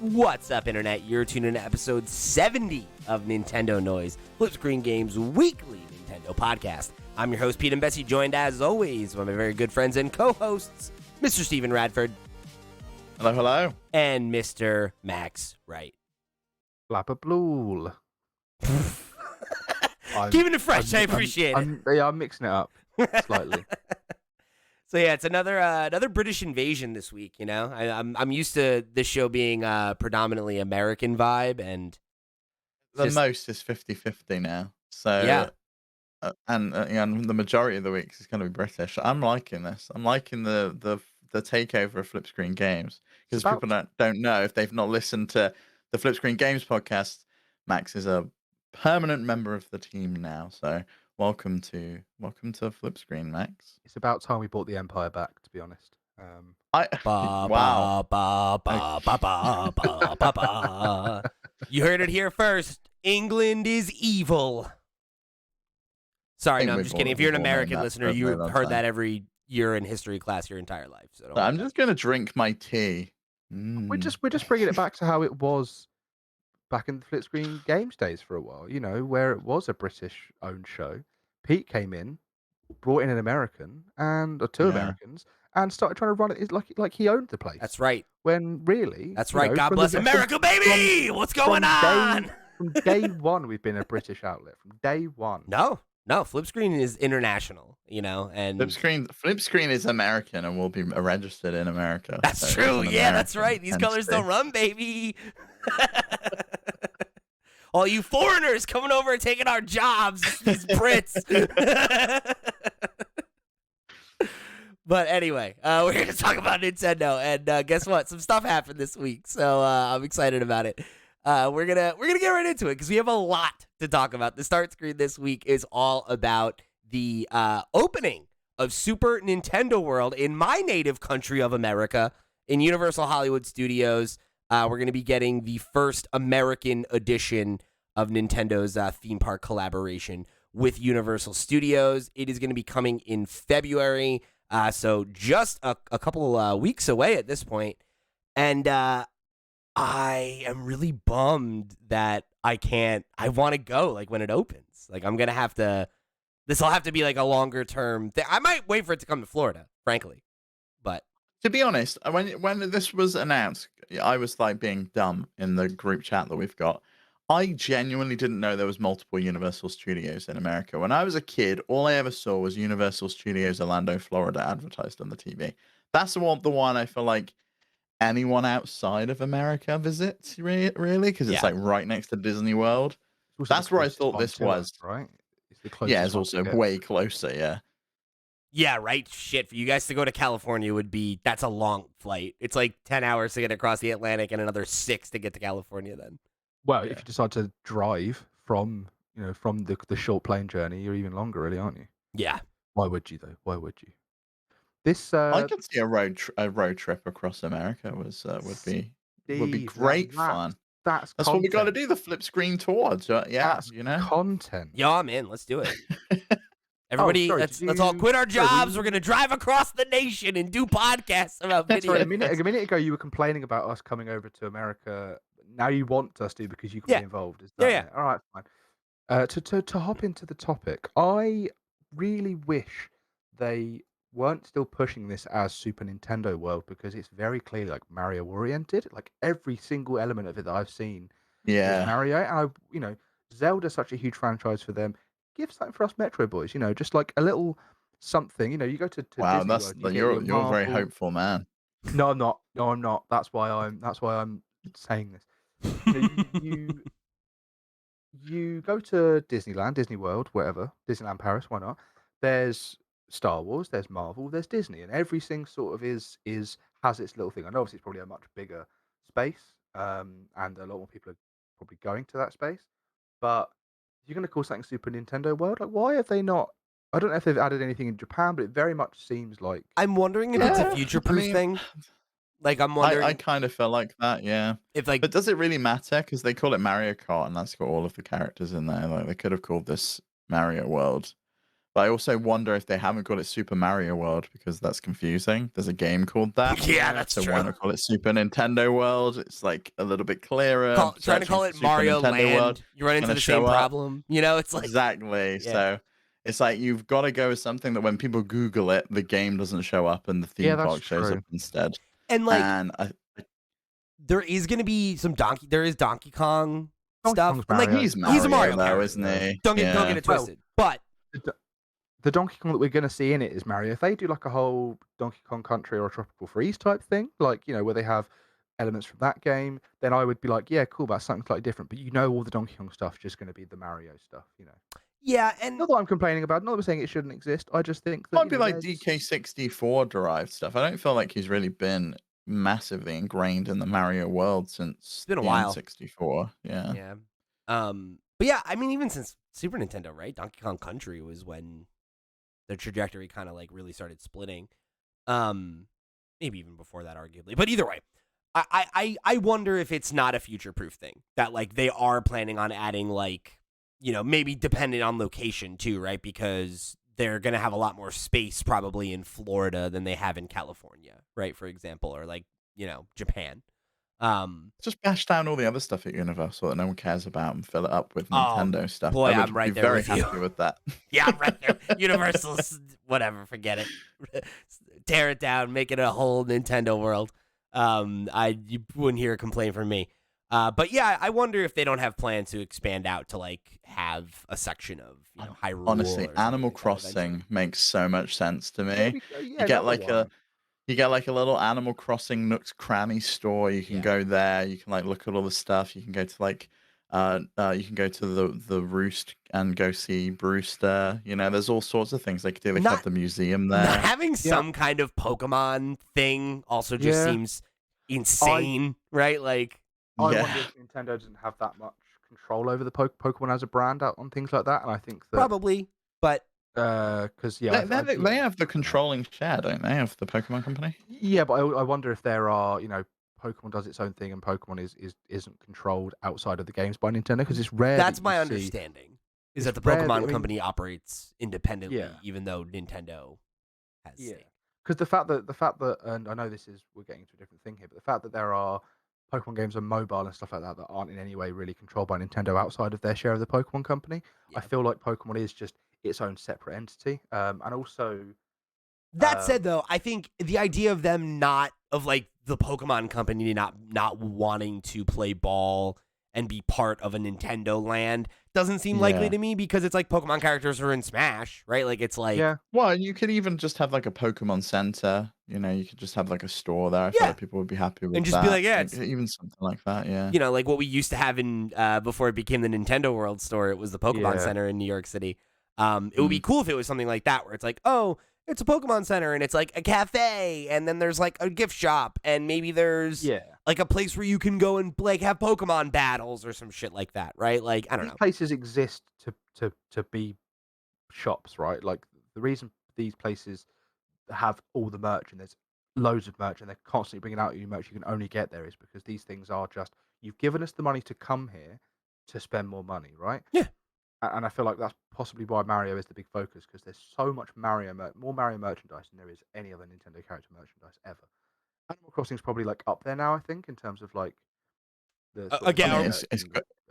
What's up, Internet? You're tuning in to episode 70 of Nintendo Noise, Flip Screen Games' weekly Nintendo podcast. I'm your host, Pete and Bessie, joined as always by my very good friends and co-hosts, Mr. Stephen Radford. Hello, hello. And Mr. Max Wright. Blabberblue. Keeping it fresh, I appreciate it. I'm mixing it up slightly. So yeah, it's another British invasion this week. You know, I'm used to this show being predominantly American vibe, and Most is 50-50 now. So yeah, and the majority of the weeks is going to be British. I'm liking this. I'm liking the takeover of Flip Screen Games, because people don't know, if they've not listened to the Flip Screen Games podcast. Max is a permanent member of the team now. So welcome to Flip Screen, Max. It's about time we bought the Empire back, to be honest. Wow. You heard it here first. England is evil. Sorry, no, I'm just kidding. If you're an American listener, you've heard that every year in history class your entire life. So I'm just gonna drink my tea. We're just bringing it back to how it was back in the Flip Screen Games days for a while. You know, where it was a British-owned show. Pete came in, brought in an American or two Americans, and started trying to run it like he owned the place. That's right. When really, that's right. God bless America, baby. What's going on? From day one, we've been a British outlet. From day one. No, Flip Screen is international, you know, and Flip Screen is American and will be registered in America. That's true. Yeah, that's right. These colors don't run, baby. All you foreigners coming over and taking our jobs, these Brits. But anyway, we're here to talk about Nintendo, and guess what? Some stuff happened this week, so I'm excited about it. We're gonna get right into it because we have a lot to talk about. The start screen this week is all about the opening of Super Nintendo World in my native country of America, in Universal Hollywood Studios. We're gonna be getting the first American edition of Nintendo's theme park collaboration with Universal Studios. It is gonna be coming in February, so just a couple of weeks away at this point, and I am really bummed that I want to go like when it opens. Like I'm going to have to, this will have to be like a longer term thing. I might wait for it to come to Florida, frankly. But to be honest, when this was announced, I was like being dumb in the group chat that we've got. I genuinely didn't know there was multiple Universal Studios in America. When I was a kid, all I ever saw was Universal Studios Orlando, Florida advertised on the TV. That's the one I feel like anyone outside of America visits, really, because it's like right next to Disney World. That's where I thought this was, right? It's also way closer. Yeah, right. Shit, for you guys to go to California that's a long flight. It's like 10 hours to get across the Atlantic and another 6 to get to California then. Well, if you decide to drive from the short plane journey, you're even longer, really, aren't you? Yeah. Why would you though? Why would you? This I could see a road trip across America would be great fun. That's what we got to do. The Flip Screen tour. That's content. Yo, I'm in. Let's do it. Everybody, let's all quit our jobs. We're gonna drive across the nation and do podcasts about video. Sorry, a minute ago, you were complaining about us coming over to America. Now you want us to because you can be involved. Is that it? All right, fine. To hop into the topic, I really wish they weren't still pushing this as Super Nintendo World, because it's very clearly like Mario oriented. Like every single element of it that I've seen is Mario. And Zelda's such a huge franchise for them. Give something for us Metro boys, just like a little something. You go to wow, Disney World, you're very hopeful, man. No, I'm not. No, I'm not. That's why I'm saying this. You go to Disneyland, Disney World, wherever, Disneyland Paris, why not? There's Star Wars, there's Marvel, there's Disney, and everything sort of has its little thing. I know obviously it's probably a much bigger space, and a lot more people are probably going to that space. But you're going to call something Super Nintendo World? Like, why have they not? I don't know if they've added anything in Japan, but it very much seems like I'm wondering if it's a future-proof thing. Like I'm wondering. I kind of felt like that, yeah. But does it really matter? Because they call it Mario Kart, and that's got all of the characters in there. Like they could have called this Mario World. But I also wonder if they haven't called it Super Mario World because that's confusing. There's a game called that. Yeah, that's So true. why not call it Super Nintendo World? It's like a little bit clearer. Trying to call it Super Mario Nintendo World Land, you run into gonna the same show up. problem. You know, it's like Exactly. yeah. So it's like you've got to go with something that when people Google it, the game doesn't show up and the theme that's park shows up true. instead. And like And there is going to be some Donkey Kong Donkey stuff. Kong's And like Mario. he's he's a Mario though, character. isn't he? Don't get it twisted. But The Donkey Kong that we're going to see in it is Mario. If they do like a whole Donkey Kong Country or a Tropical Freeze type thing, like, you know, where they have elements from that game, then I would be like, yeah, cool, that's something slightly different. But you know, all the Donkey Kong stuff's just going to be the Mario stuff, you know. yeah, and Not that I'm complaining about, not that I'm saying it shouldn't exist. I just think that might be like DK64 derived stuff. I don't feel like he's really been massively ingrained in the Mario world since it's been a the while. N64. Yeah. Yeah. But yeah, I mean, even since Super Nintendo, right? Donkey Kong Country was when the trajectory kind of like really started splitting. Maybe even before that, arguably. But either way, I wonder if it's not a future-proof thing that like they are planning on adding like, you know, maybe dependent on location too, right? Because they're gonna have a lot more space probably in Florida than they have in California, right? For example, or like, you know, Japan. Just bash down all the other stuff at Universal that no one cares about and fill it up with Nintendo stuff. Boy, I would I'm right be there very with you. happy with that. Yeah, I'm right there. Universal's whatever, forget it. Tear it down, make it a whole Nintendo world. You wouldn't hear a complaint from me. But yeah, I wonder if they don't have plans to expand out to like have a section of, you know, Hyrule. Honestly, or Animal like Crossing makes so much sense to me. Yeah, You get like a little Animal Crossing Nook's Cranny store. You can Yeah. go there. You can like look at all the stuff. You can go to like you can go to the Roost and go see Brewster. You know, there's all sorts of things they could do. They could have the museum there. Not having some kind of Pokemon thing also just seems insane, right? Like, I wonder if Nintendo doesn't have that much control over the Pokemon as a brand out on things like that, and I think that probably, but because they have the controlling share, don't they, of the Pokemon company? Yeah, but I wonder if there are, you know, Pokemon does its own thing and Pokemon isn't controlled outside of the games by Nintendo, because it's rare. That's my understanding. Is that the Pokemon company operates independently, Yeah. even though Nintendo has stake. Because the fact that, and I know we're getting into a different thing here, but the fact that there are Pokemon games on mobile and stuff like that that aren't in any way really controlled by Nintendo outside of their share of the Pokemon company, I feel like Pokemon is just its own separate entity. And also, that said, though, I think the idea of them like the Pokemon company not wanting to play ball and be part of a Nintendo land doesn't seem likely to me, because it's like Pokemon characters are in Smash, right? Like it's like Well, you could even just have like a Pokemon Center. You know, you could just have like a store there. I feel like people would be happy with and just that. be like, it's even something like that. Yeah, you know, like what we used to have in before it became the Nintendo World Store. It was the Pokemon Center in New York City. It would be cool if it was something like that, where it's like, oh, it's a Pokemon Center and it's like a cafe, and then there's like a gift shop, and maybe there's like a place where you can go and like have Pokemon battles or some shit like that, right? Like, I don't know. These places exist to be shops, right? Like the reason these places have all the merch and there's loads of merch and they're constantly bringing out new merch you can only get there is because these things are just, you've given us the money to come here to spend more money, right? Yeah. And I feel like that's possibly why Mario is the big focus, because there's so much more Mario merchandise than there is any other Nintendo character merchandise ever. Animal Crossing is probably like up there now, I think, in terms of like the again,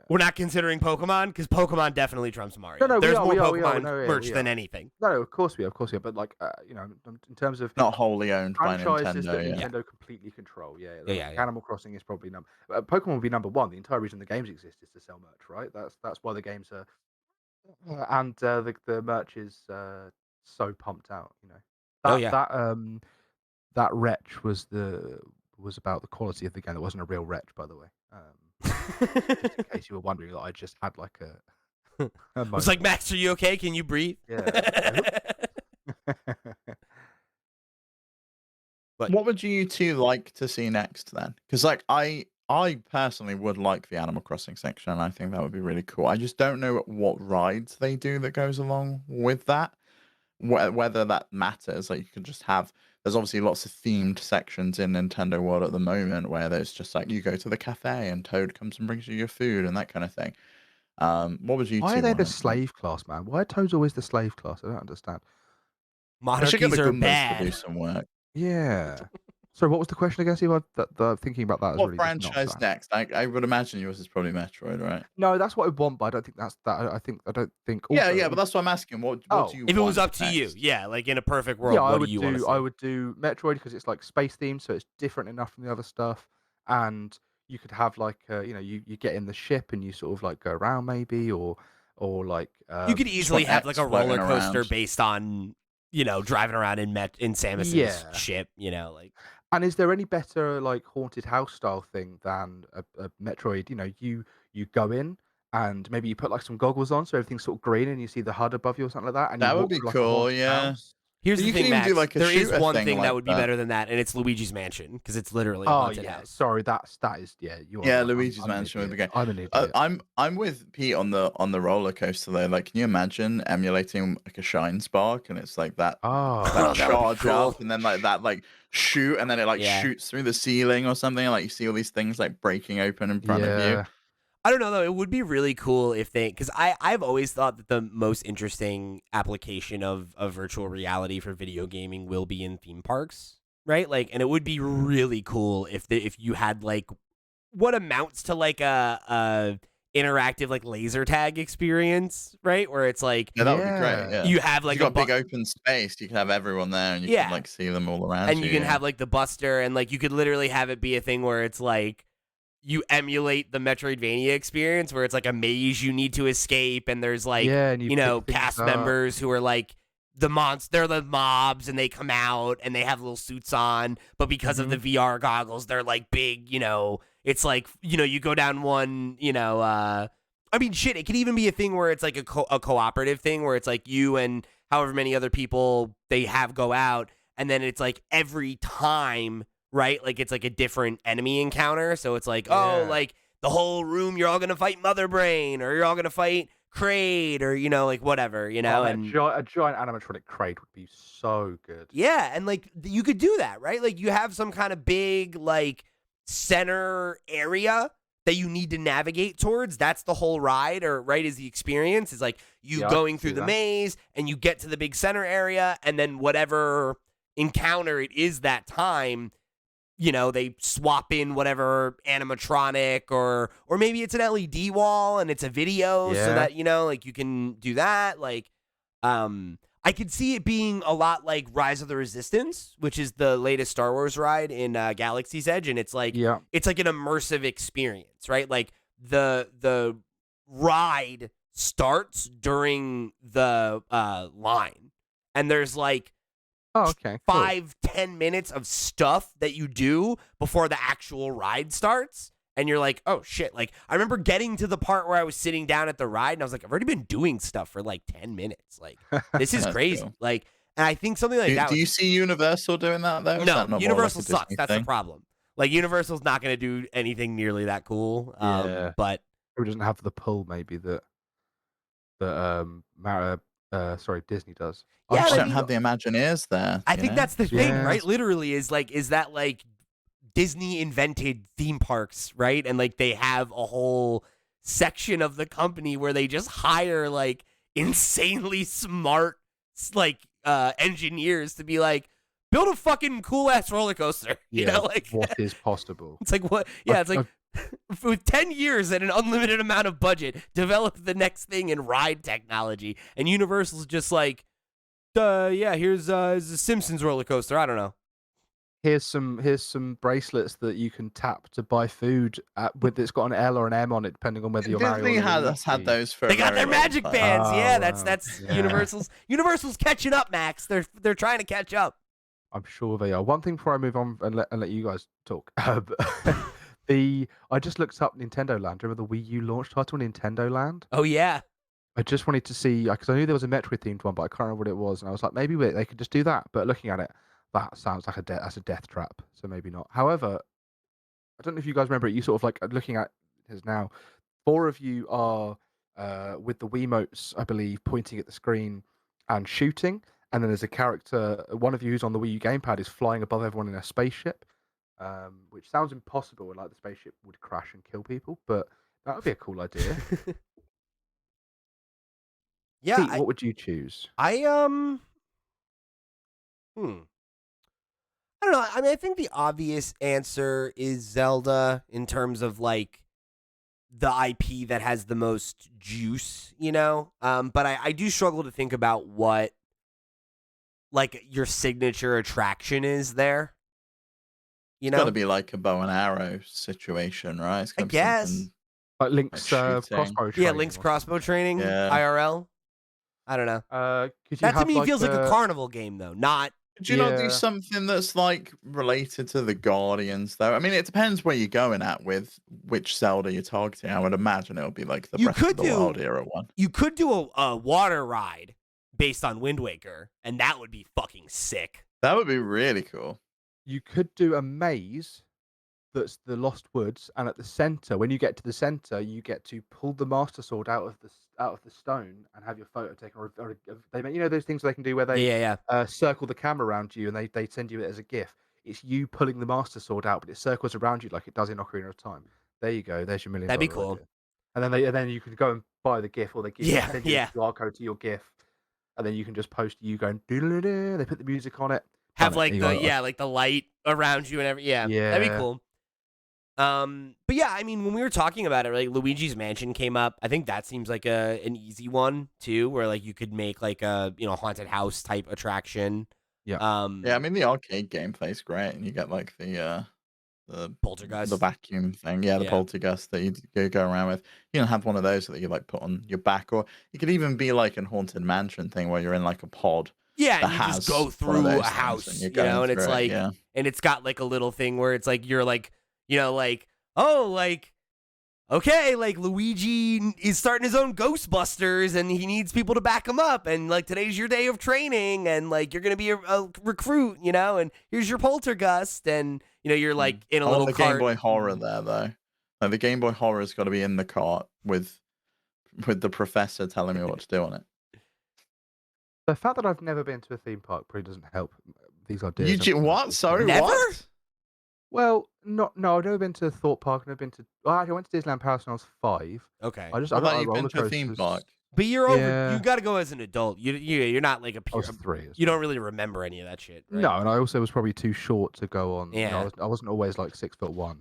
we're not considering Pokemon, because Pokemon definitely trumps Mario. No, there's more Pokemon merch than anything. No, of course we are, but like you know, in terms of not wholly owned by franchises Nintendo. that Nintendo completely control. Animal Crossing is probably Pokemon would be number one. The entire reason the games exist is to sell merch, right? That's why the games are, and the merch is so pumped out. You know, that Wretch was about the quality of the game. It wasn't a real Wretch, by the way. Just in case you were wondering, that I just had like a it was like, Max, are you okay? Can you breathe? Yeah. But what would you two like to see next then? Because like I personally would like the Animal Crossing section, and I think that would be really cool. I just don't know what rides they do that goes along with that. Whether that matters. Like you could just have, there's obviously lots of themed sections in Nintendo World at the moment where there's just like you go to the cafe and Toad comes and brings you your food and that kind of thing. What would you Why are two they want the it to be? slave class, man? Why are toads always the slave class? I don't understand. They should get Monarchies the are Goombas to do bad. some work. Yeah. So what was the question again, Steve? Thinking about that has What really just knocked franchise that. next? I would imagine yours is probably Metroid, right? No, that's what I want, but I don't think that's that. I don't think. Yeah, Also, yeah, but that's what I'm asking. What do oh, you If it was want up to you, next? yeah, like in a perfect yeah, world, what do you want to I see? would do Metroid because it's like space themed, so it's different enough from the other stuff, and you could have like you get in the ship and you sort of like go around maybe or like You could Just easily want have like X a roller floating coaster around. based on, driving around in Samus's yeah. ship, like And is there any better like haunted house style thing than a Metroid? You go in and maybe you put like some goggles on so everything's sort of green and you see the HUD above you or something like that, and you That would walk be through like a cool, haunted yeah. house. here's But the you can thing, even do Max. like a There is shooter one thing thing that like would be that. better than that, and it's Luigi's Mansion because it's literally a Oh haunted yeah, house. sorry, that is yeah, you are Yeah, right. Luigi's I'm an Mansion would be idiot. great. I'm an idiot. I'm with Pete on the roller coaster though. Like, can you imagine emulating like a shine spark and it's like that Oh, Oh, that would be charge cool. up and then like that like shoot and then it like Yeah. shoots through the ceiling or something and like you see all these things like breaking open in front of you. yeah, I don't know though. It would be really cool if because I've always thought that the most interesting application of virtual reality for video gaming will be in theme parks, right? Like, and it would be really cool if you had like what amounts to like a interactive like laser tag experience, right? Where it's like Yeah, that would be great. yeah, Yeah, you have 'cause you like a got big open space. You can have everyone there and you can yeah, like see them all around and you. you can Yeah. have like the Buster, and like you could literally have it be a thing where it's like you emulate the Metroidvania experience where it's like a maze you need to escape, and there's like, yeah, and you pick things cast up. members who are like they're the mobs, and they come out and they have little suits on, but because of the Mhm. VR goggles, they're like big, it's like, you go down one, I mean, shit, it could even be a thing where it's like a cooperative thing where it's like you and however many other people they have go out, and then it's like every time, right? Like it's like a different enemy encounter. So it's like, oh, Yeah. like the whole room, you're all gonna fight Mother Brain, or you're all gonna fight Kraid, or like whatever, Oh, and a giant animatronic crate would be so good. yeah, and like you could do that, right? Like you have some kind of big like center area that you need to navigate towards. That's the whole ride, or right, is the experience. Is like you Yeah, I can going through see the that. maze and you get to the big center area, and then whatever encounter it is that time, they swap in whatever animatronic, or maybe it's an LED wall and it's a video so Yeah. that, like you can do that. Like, I could see it being a lot like Rise of the Resistance, which is the latest Star Wars ride in Galaxy's Edge, and Yeah. it's like an immersive experience, right? Like the ride starts during the line, and there's like Oh, okay. Cool. 5-10 minutes of stuff that you do before the actual ride starts, and you're like, oh shit. Like, I remember getting to the part where I was sitting down at the ride and I was like, I've already been doing stuff for like 10 minutes. Like, this is That's crazy. cool. Like, and I think something like that Do would you see Universal doing that though? Is no, that not more like Universal a sucks. Disney That's the thing? problem. Like, Universal's not going to do anything nearly that cool. Yeah. But Who doesn't have the pull maybe that sorry, Disney does. They yeah, I just and I don't mean, have the Imagineers there, I you think know? that's the thing, Yeah. right? Literally, is that like Disney invented theme parks, right? And like they have a whole section of the company where they just hire like insanely smart like engineers to be like, build a fucking cool ass roller coaster. Yeah. Like What is possible? it's like what yeah, it's like I've with 10 years and an unlimited amount of budget, develop the next thing in ride technology. And Universal's just like, yeah, here's the Simpsons roller coaster. I don't know. here's some bracelets that you can tap to buy food with it's got an L or an M on it, depending on whether you're Mario Disney or has had Luigi. those for They a got very their long magic time. bands. Yeah, Oh, wow. that's Yeah. Universal's catching up, Max. They're trying to catch up. I'm sure they are. One thing before I move on and let you guys talk. I just looked up Nintendo Land. Remember the Wii U launch title, Nintendo Land? Oh yeah. I just wanted to see because I knew there was a Metroid themed one, but I can't remember what it was, and I was like, maybe they could just do that. But looking at it, that sounds like that's a death trap. So maybe not. However, I don't know if you guys remember it. You sort of like looking at it now. 4 of you are with the Wiimotes, I believe, pointing at the screen and shooting. And then there's a character, one of you who's on the Wii U gamepad is flying above everyone in a spaceship, which sounds impossible. Like the spaceship would crash and kill people, but that would be a cool idea. Yeah, Pete, what would you choose? Hmm. I don't know. I mean, I think the obvious answer is Zelda in terms of like the IP that has the most juice, you know? But I do struggle to think about what like your signature attraction is there. You It's got to know? be like a bow and arrow situation, right? It's I got to be guess. something Like like Link's shooting. crossbow Yeah, training Link's or crossbow something. training, Yeah. IRL. I don't know. Could you That to have me like feels like a carnival game though, not Could you not do yeah. something that's like related to the Guardians though? I mean, it depends where you're going at with which Zelda you're targeting. I would imagine it'll be like the you Breath of could the Wild do era one. you could do a water ride based on Wind Waker, and that would be fucking sick. That would be really cool. You could do a maze that's the Lost Woods, and at the center, when you get to the center, you get to pull the Master Sword out of the stone and have your photo taken. Or they make, you know, those things they can do where they Yeah. circle the camera around you and they send you it as a GIF. It's you pulling the Master Sword out, but it circles around you like it does in Ocarina of Time. There you go. There's your $1 That'd be million cool. idea. And then you can go and buy the GIF, or they send you a QR code to your GIF, and then you can just post you going doodle-doo. They put the music on it. Have Done it. like You the got like the light around you and every that'd be yeah. cool. But yeah, I mean, when we were talking about it, like Luigi's Mansion came up. I think that seems like an easy one too, where like you could make like a haunted house type attraction. Yeah. Yeah, I mean the arcade gameplay is great, and you get like the Poltergeist. vacuum thing, yeah, the Yeah. poltergeist that you go around with. You can have one of those that you like put on your back, or it could even be like an haunted mansion thing where you're in like a pod. Yeah, That and you just has go one of through those a things, house, and you're going and it's through it, like, yeah. and it's got like a little thing where it's like you're like, like, oh, like, okay, like Luigi is starting his own Ghostbusters, and he needs people to back him up, and like today's your day of training, and like you're gonna be a recruit, and here's your poltergust, and you're like in a I little want the Game cart. Boy Horror there though. Like, the Game Boy Horror's got to be in the cart with the professor telling me what to do on it. The fact that I've never been to a theme park probably doesn't help these ideas. What? Sorry, Never? what? Well, no, I've never been to a Thought Park. I've never been to. Well, actually, I went to Disneyland Paris when I was 5. Okay, I I don't thought like you've been roller to a theme coasters. park. but you're over. Yeah. You got to go as an adult. You're not like a I was pure. 3. You don't really remember any of that shit, right? No, and I also was probably too short to go on. Yeah. I wasn't always like 6'1".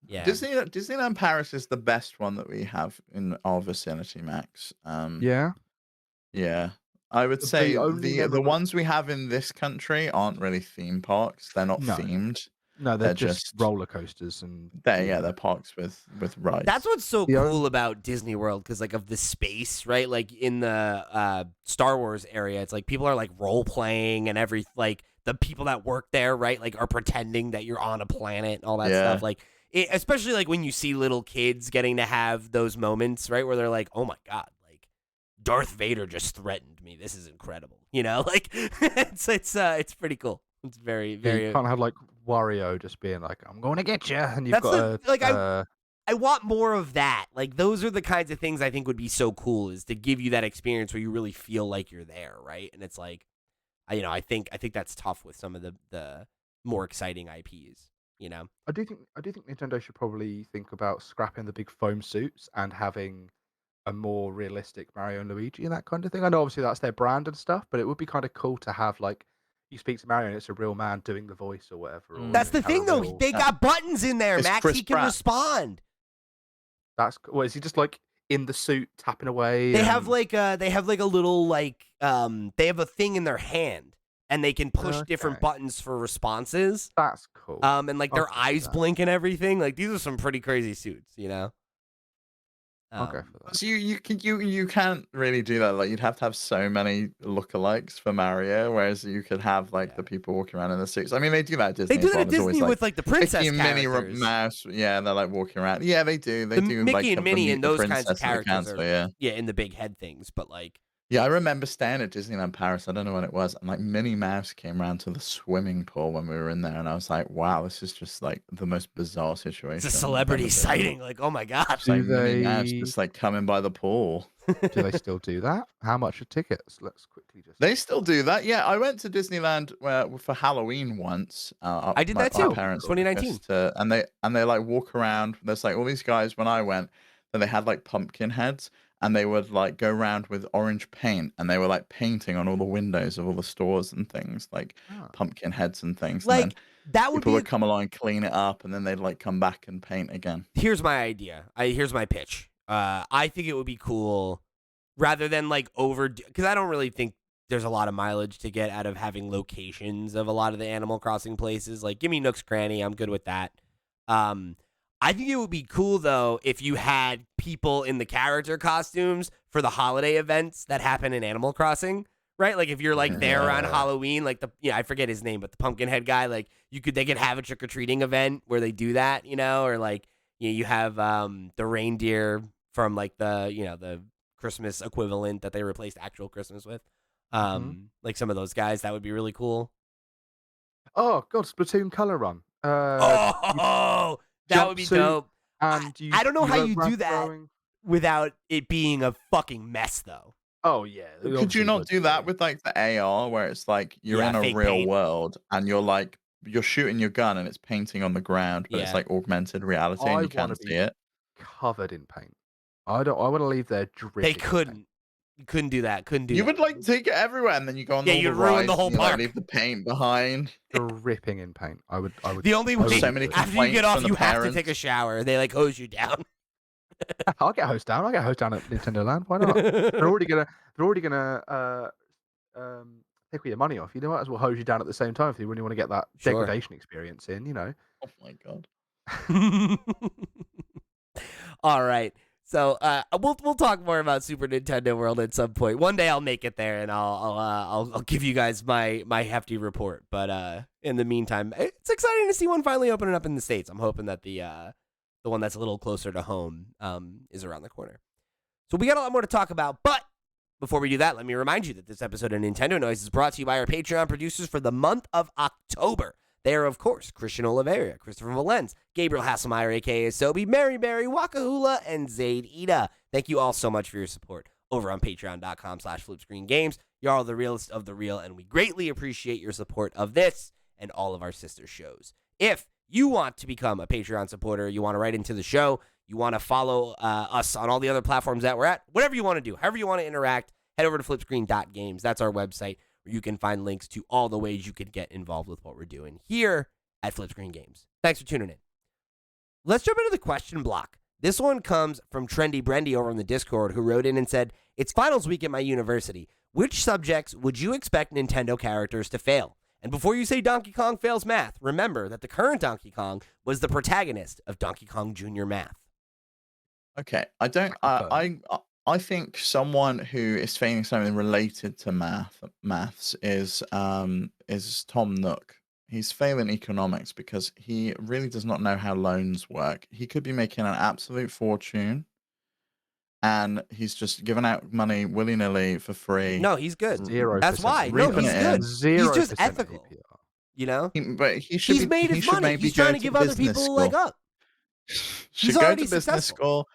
Yeah. Disneyland Paris is the best one that we have in our vicinity, Max. Yeah. Yeah. I would The say only the memorable- ones we have in this country aren't really theme parks. They're not No. themed. No, They're they're just just roller coasters and. they're parks with rides. That's what's so The cool about Disney World, because like of the space, right? Like in the Star Wars area, it's like people are like role playing and like the people that work there, right? Like are pretending that you're on a planet and all that Yeah. stuff. Like especially like when you see little kids getting to have those moments, right, where they're like, "Oh my god, like Darth Vader just threatened me. This is incredible." Like it's pretty cool. It's very very. You can't have like Wario just being like, "I'm going to get you," and you've That's got I want more of that. Like those are the kinds of things I think would be so cool, is to give you that experience where you really feel like you're there, right? And it's like, I think that's tough with some of the more exciting IPs. I do think Nintendo should probably think about scrapping the big foam suits and having a more realistic Mario and Luigi and that kind of thing. I know obviously that's their brand and stuff, but it would be kind of cool to have like you speak to Mario and it's a real man doing the voice or whatever. Or, That's the have a thing, though. real- They got buttons in there, It's Max. Chris He can Pratt. respond. That's well, is he just like in the suit tapping away? They have like a little like they have a thing in their hand, and they can push different Okay. buttons for responses. That's cool. And like their I'll do eyes that. blink and everything. Like these are some pretty crazy suits, I'll go for that. So you can't really do that. Like you'd have to have so many lookalikes for Mario, whereas you could have like the people walking around in the suits. I mean, they do that at Disney. They do as that well. at There's always, Disney with like the princess Mickey, Minnie, characters. Mouse. Yeah, they're like walking around. Yeah, they do. They The do Mickey like and have Minnie the and those kinds princess of characters council, are yeah. in the big head things, but like Yeah, I remember staying at Disneyland Paris. I don't know when it was, and like Minnie Mouse came around to the swimming pool when we were in there, and I was like, "Wow, this is just like the most bizarre situation." it's a I've celebrity ever been in." sighting. Like, oh my god. It's like Do Minnie Mouse they- just like coming by the pool. Do they still do that? How much are tickets? Let's quickly just. They still do that. Yeah, I went to Disneyland for Halloween once. I did that my too, parents took 2019. us to- and they like walk around. There's like all these guys when I went, and they had like pumpkin heads, and they would like go around with orange paint, and they were like painting on all the windows of all the stores and things, like Ah. pumpkin heads and things. And then Like, that would people be would come along and clean it up, and then they'd like come back and paint again. Here's my idea. Here's my pitch. I think it would be cool rather than like because I don't really think there's a lot of mileage to get out of having locations of a lot of the Animal Crossing places. Like, give me Nook's Cranny. I'm good with that. I think it would be cool though if you had people in the character costumes for the holiday events that happen in Animal Crossing. Right, like if you're like there around Halloween, like I forget his name, but the pumpkin head guy, like they could have a trick or treating event where they do that, or like you have the reindeer from like the Christmas equivalent that they replaced actual Christmas with, like some of those guys. That would be really cool. Oh God, Splatoon color run. That would be dope. And I don't know how you do that without it being a fucking mess, though. Oh yeah. Could you not do that with like the AR, where it's like you're in a real world and you're shooting your gun and it's painting on the ground, but it's like augmented reality and you can't see it? Covered in paint. I want to leave there dripping. They couldn't. You couldn't do that. You would like take it everywhere, and then you go on all the rides. Ruin the whole and park. Like, leave the paint behind. Dripping in paint. I would. The only way so many after you get off, you have parents. to take a shower. They like hose you down. I'll get hosed down. At Nintendo Land. Why not? They're already gonna take all your money off. You might as well hose you down at the same time if you really want to get that degradation experience in. Oh my God. All right. So we'll talk more about Super Nintendo World at some point. One day I'll make it there and I'll give you guys my hefty report. But in the meantime, it's exciting to see one finally opening up in the States. I'm hoping that the one that's a little closer to home is around the corner. So we got a lot more to talk about, but before we do that, let me remind you that this episode of Nintendo Noise is brought to you by our Patreon producers for the month of October. They are, of course, Christian Oliveira, Christopher Valenz, Gabriel Hasselmeyer, a.k.a. Sobi, Mary Berry, Wakahula, and Zaid Ida. Thank you all so much for your support over on patreon.com/flipscreengames. You're all the realest of the real, and we greatly appreciate your support of this and all of our sister shows. If you want to become a Patreon supporter, you want to write into the show, you want to follow us on all the other platforms that we're at, whatever you want to do, however you want to interact, head over to flipscreen.games. That's our website, where you can find links to all the ways you could get involved with what we're doing here at Flipscreen Games. Thanks for tuning in. Let's jump into the question block. This one comes from Trendy Brendy over on the Discord, who wrote in and said, "It's finals week at my university. Which subjects would you expect Nintendo characters to fail? And before you say Donkey Kong fails math, remember that the current Donkey Kong was the protagonist of Donkey Kong Jr. Math." Okay, I think someone who is failing something related to maths is Tom Nook. He's failing economics because he really does not know how loans work. He could be making an absolute fortune, and he's just giving out money willy-nilly for free. No, he's good. 0%. That's why. No, he's good. 0% He's just ethical. APR. But he should He's made his money. Maybe He's trying to go give other people a leg up. Should go to business school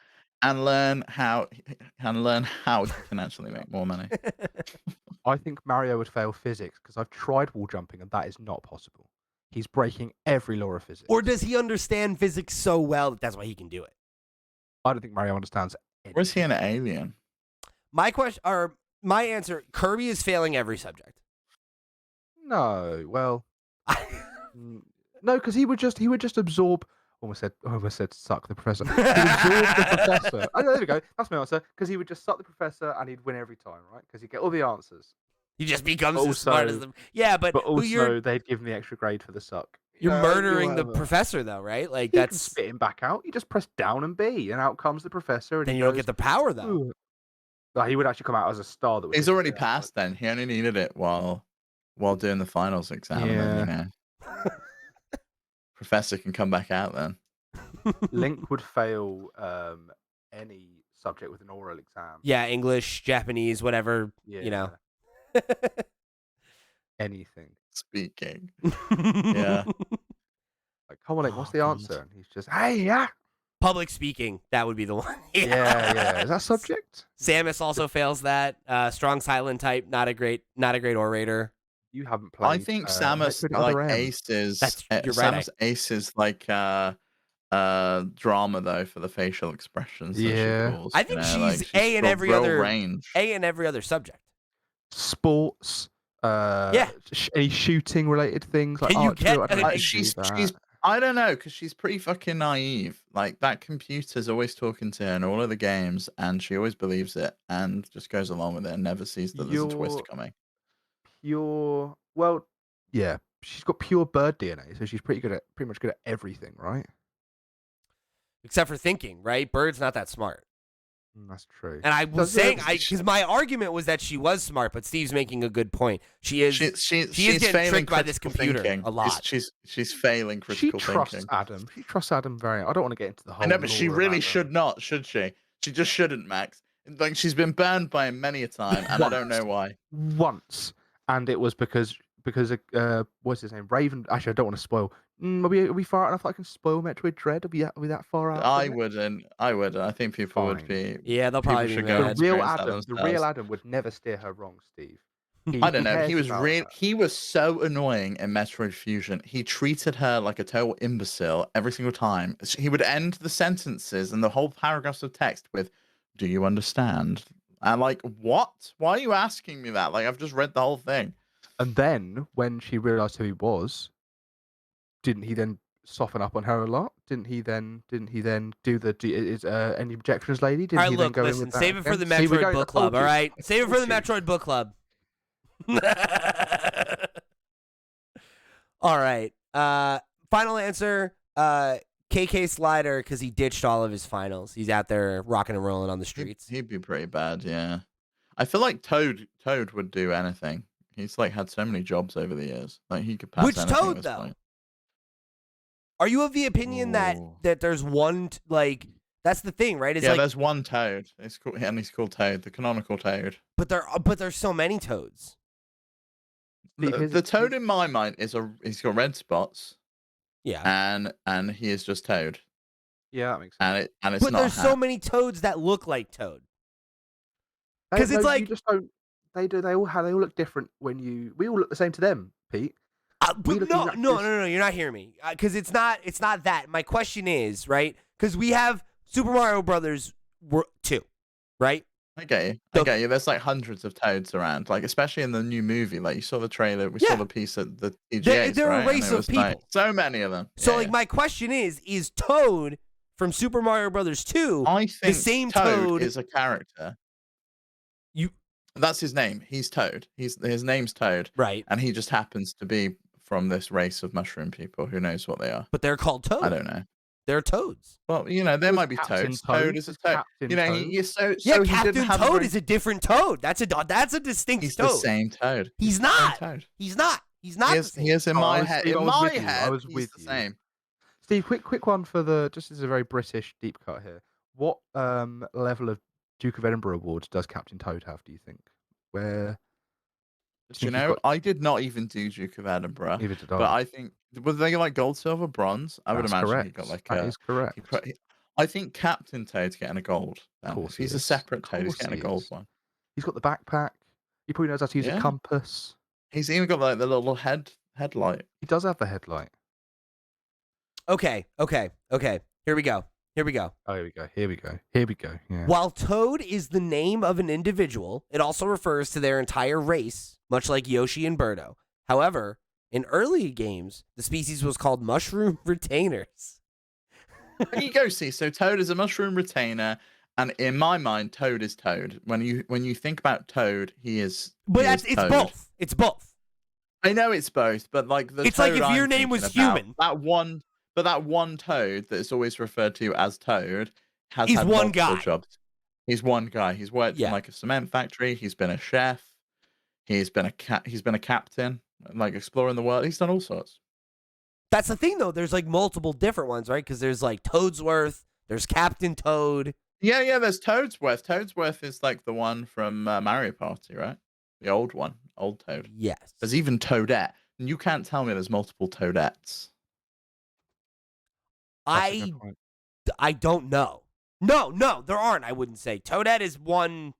and learn how he can actually make more money. I think Mario would fail physics because I've tried wall jumping and that is not possible. He's breaking every law of physics. Or does he understand physics so well that that's why he can do it? I don't think Mario understands anything. Or is he an alien? My answer: Kirby is failing every subject. No, well, no, because he would just absorb. Almost said suck the professor. He'd absorb the professor. Oh, there we go. That's my answer. Because he would just suck the professor and he'd win every time, right? Because he'd get all the answers. He just becomes as smart as them. Yeah, but also they'd give him the extra grade for the suck. You're murdering the professor, though, right? Like you can spit him back out. You just press down and B, and out comes the professor. And then you don't get the power, though. No, he would actually come out as a star. He's already passed. Then he only needed it while doing the finals exam. Yeah. Then, professor can come back out then. Link would fail any subject with an oral exam. Yeah, English, Japanese, whatever. Yeah. Anything. Speaking. Yeah. Like, come on, Link, what's the answer? And he's just, hey, yeah. Public speaking, that would be the one. Yeah. Is that subject? Samus also fails that. Strong silent type, not a great orator. You haven't played. I think Samus aces. You're Samus right. aces like drama though for the facial expressions that she Yeah. pulls. I think she's she's A in got every real other range. subject. Sports, Yeah. any shooting related things like Can you archery. get I don't know if a- you can do She's that. I don't know because she's pretty fucking naive. Like that computer's always talking to her in all of the games, and she always believes it and just goes along with it and never sees that there's a twist You're coming. pure. Well, yeah, she's got pure bird DNA, so she's pretty much good at everything, right? Except for thinking, right? Bird's not that smart. That's true. And I was saying, she- because my argument was that she was smart, but Steve's making a good point. She is She's getting failing tricked by this critical computer thinking. a lot. She's failing She critical trusts thinking. Adam. She trusts Adam very. I don't want to get into the whole. I know, but she lore of really Adam. should not, should she? She just shouldn't, Max. Like she's been burned by him many a time, and I don't know why. Once, and it was because what's his name? Raven. Actually, I don't want to spoil. Are we far enough? I can spoil Metroid Dread. Are we that far out? I wouldn't. I think people would Fine. be. Yeah, they'll People probably be should go mad. and The real experience that Adam. The themselves. real Adam would never steer her wrong, Steve. I don't know. He cares was about real. her. He was so annoying in Metroid Fusion. He treated her like a total imbecile every single time. He would end the sentences and the whole paragraphs of text with, "Do you understand?" And like, what? Why are you asking me that? Like, I've just read the whole thing. And then when she realized who he was, didn't he then soften up on her a lot? Didn't he then do the any objections, lady? Didn't All right, he look, then go in listen, with that save it for again? the See, we're Metroid going- I Book Club, told all you. right? Save it for the told you. Metroid Book Club. All right. Final answer, KK Slider, because he ditched all of his finals. He's out there rocking and rolling on the streets. He'd be pretty bad, yeah. I feel like Toad would do anything. He's like had so many jobs over the years. Like he could pass Which anything Toad, at this though? point. Are you of the opinion that Ooh. there's one, that's the thing, right? It's Yeah, like, there's one Toad. He's called Toad, the canonical Toad. but there's so many Toads. The Toad in my mind he's got red spots. Yeah. And he is just Toad. Yeah, that makes sense. And it's But not there's a so hat. many Toads that look like Toad. 'Cause it's like- you just don't. They do. They all look different when you. We all look the same to them, Pete. We look No, exactly no, you're not hearing me. Because it's not that. My question is, right? Because we have Super Mario Brothers 2, right? I get you. There's like hundreds of Toads around, like especially in the new movie. Like you saw the trailer, we saw the piece at the EGAs, They're a right? race And it of was, like, people. so many of them. So, Yeah, yeah. my question is Toad from Super Mario Brothers 2 I think same Toad Toad- is a character. You- That's his name. He's Toad. His name's Toad, right? and he just happens to be from this race of mushroom people. Who knows what they are? But they're called Toad. I don't know. They're Toads. Well, there There's might be Captain Toads. Toad. Toad is a There's Toad. Captain He Toad. is so. Yeah, so he Captain didn't have Toad very- is a different Toad. That's a distinct He's Toad. the same Toad. He's the same not. Toad. He's not. He's not. He the is, same. he is in Oh, I my was- head. Steve, I In was my with you. I head, was he's with the you. same. Steve, quick one for the. Just as a very British deep cut here. What level of Duke of Edinburgh awards does Captain Toad have? Do you think? Where? Do you know, I did not even do Duke of Edinburgh, Neither did I. but I think were they like gold, silver, bronze? I would That's imagine correct. he got like That is correct. I think Captain Toad's getting a gold. Of course If he he's a is. separate Of Toad, he's course getting a he gold is. one. He's got the backpack. He probably knows how to use a Yeah. compass. He's even got like the little headlight. He does have the headlight. Okay. Here we go. Oh, here we go. Yeah. While Toad is the name of an individual, it also refers to their entire race, much like Yoshi and Birdo. However, in early games, the species was called mushroom retainers. There you go. See, so Toad is a mushroom retainer, and in my mind, Toad is Toad. When you think about Toad, he is. But he is it's Toad. both. It's both. I know it's both, but like the It's like Toad if your I'm name was thinking about, human. that one Toad that is always referred to as Toad has He's had one multiple guy. jobs. He's one guy. He's worked Yeah. in like a cement factory. He's been a chef. He's been a captain, like exploring the world. He's done all sorts. That's the thing, though. There's like multiple different ones, right? Because there's like Toadsworth. There's Captain Toad. Yeah. There's Toadsworth. Toadsworth is like the one from Mario Party, right? The old one, old Toad. Yes. There's even Toadette, and you can't tell me there's multiple Toadettes. That's a good point. I don't know. No, there aren't. I wouldn't say Toadette is one.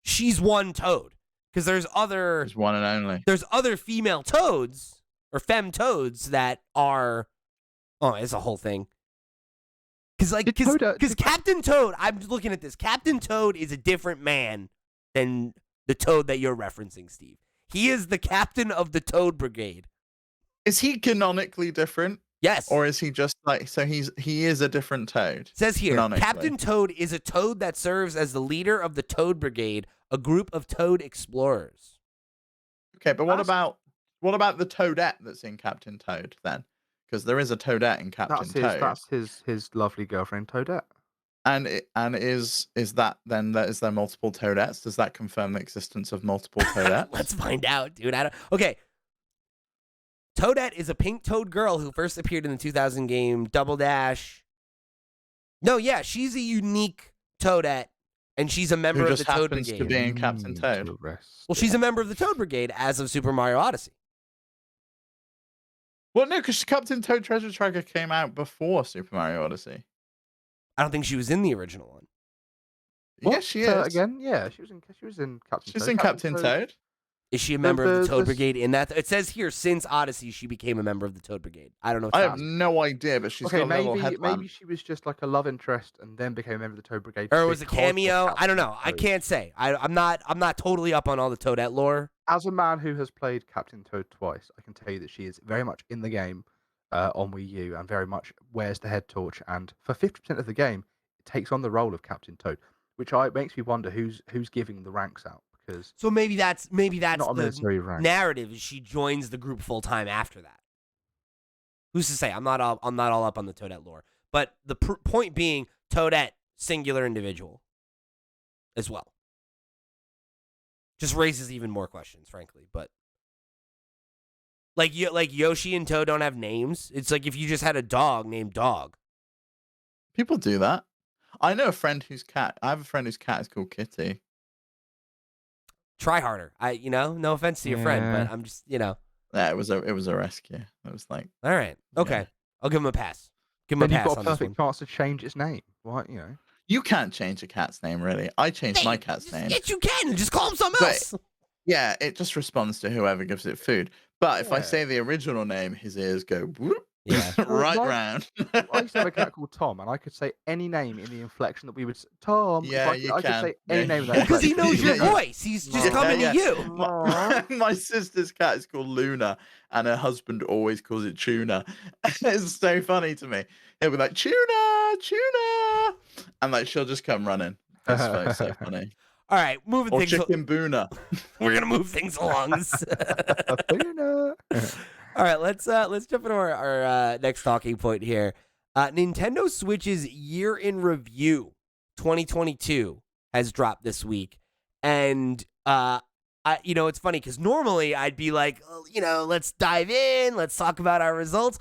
She's one Toad because there's There's one and only. other female Toads or femme Toads that are. Oh, it's a whole thing. Because Captain Toad, I'm looking at this. Captain Toad is a different man than the Toad that you're referencing, Steve. He is the captain of the Toad Brigade. Is he canonically different? Yes. Or is he just like, so he is a different Toad? It says here, Captain Toad is a Toad that serves as the leader of the Toad Brigade, a group of Toad explorers. Okay, but what about the Toadette that's in Captain Toad then? Because there is a Toadette in Captain Toad. That's his lovely girlfriend Toadette. And is there multiple Toadettes? Does that confirm the existence of multiple Toadettes? Let's find out, dude. Okay. Toadette is a pink toad girl who first appeared in the 2000 game Double Dash. No, yeah, she's a unique Toadette, and she's a member of the Toad Brigade. Who just happens to be in Captain Toad. Well, she's a member of the Toad Brigade as of Super Mario Odyssey. Well, no, because Captain Toad Treasure Tracker came out before Super Mario Odyssey. I don't think she was in the original one. Yes, she is. Again, yeah, she was in Captain Toad. She's in Captain Toad. Is she a member of the Toad Brigade in that? It says here, since Odyssey, she became a member of the Toad Brigade. I don't know. I have no idea, but she's got a little headlamp. Maybe she was just like a love interest and then became a member of the Toad Brigade. Or it was a cameo. I don't know. I can't say. I'm not totally up on all the Toadette lore. As a man who has played Captain Toad twice, I can tell you that she is very much in the game on Wii U and very much wears the head torch. And for 50% of the game, it takes on the role of Captain Toad, which makes me wonder who's giving the ranks out. So maybe that's not the narrative. Is she joins the group full time after that? Who's to say? I'm not all up on the Toadette lore, but the point being, Toadette, singular individual, as well. Just raises even more questions, frankly. But like Yoshi and Toad don't have names. It's like if you just had a dog named Dog. People do that. I know a friend whose cat. I have a friend whose cat is called Kitty. Try harder. No offense to your friend, but I'm just, Yeah, it was a rescue. It was like, all right, okay, yeah. I'll give him a pass. Give him then a pass. You've got a perfect chance to change its name. What, You can't change a cat's name, really. I changed my cat's name. Yes, you can. Just call him something else. Yeah, it just responds to whoever gives it food. But if I say the original name, his ears go whoop, right round. I used to have a cat called Tom, and I could say any name in the inflection that we would say. Tom. Yeah, I could say any name of that. Because he knows your voice. He's just coming to you. My sister's cat is called Luna, and her husband always calls it Tuna. It's so funny to me. He'll be like, Tuna, Tuna. And like she'll just come running. It's so funny. All right, moving things. Chicken Boona. We're gonna move things along. Boona. All right, let's jump into our next talking point here. Nintendo Switch's year in review 2022 has dropped this week, and it's funny because normally I'd be like, let's dive in, let's talk about our results.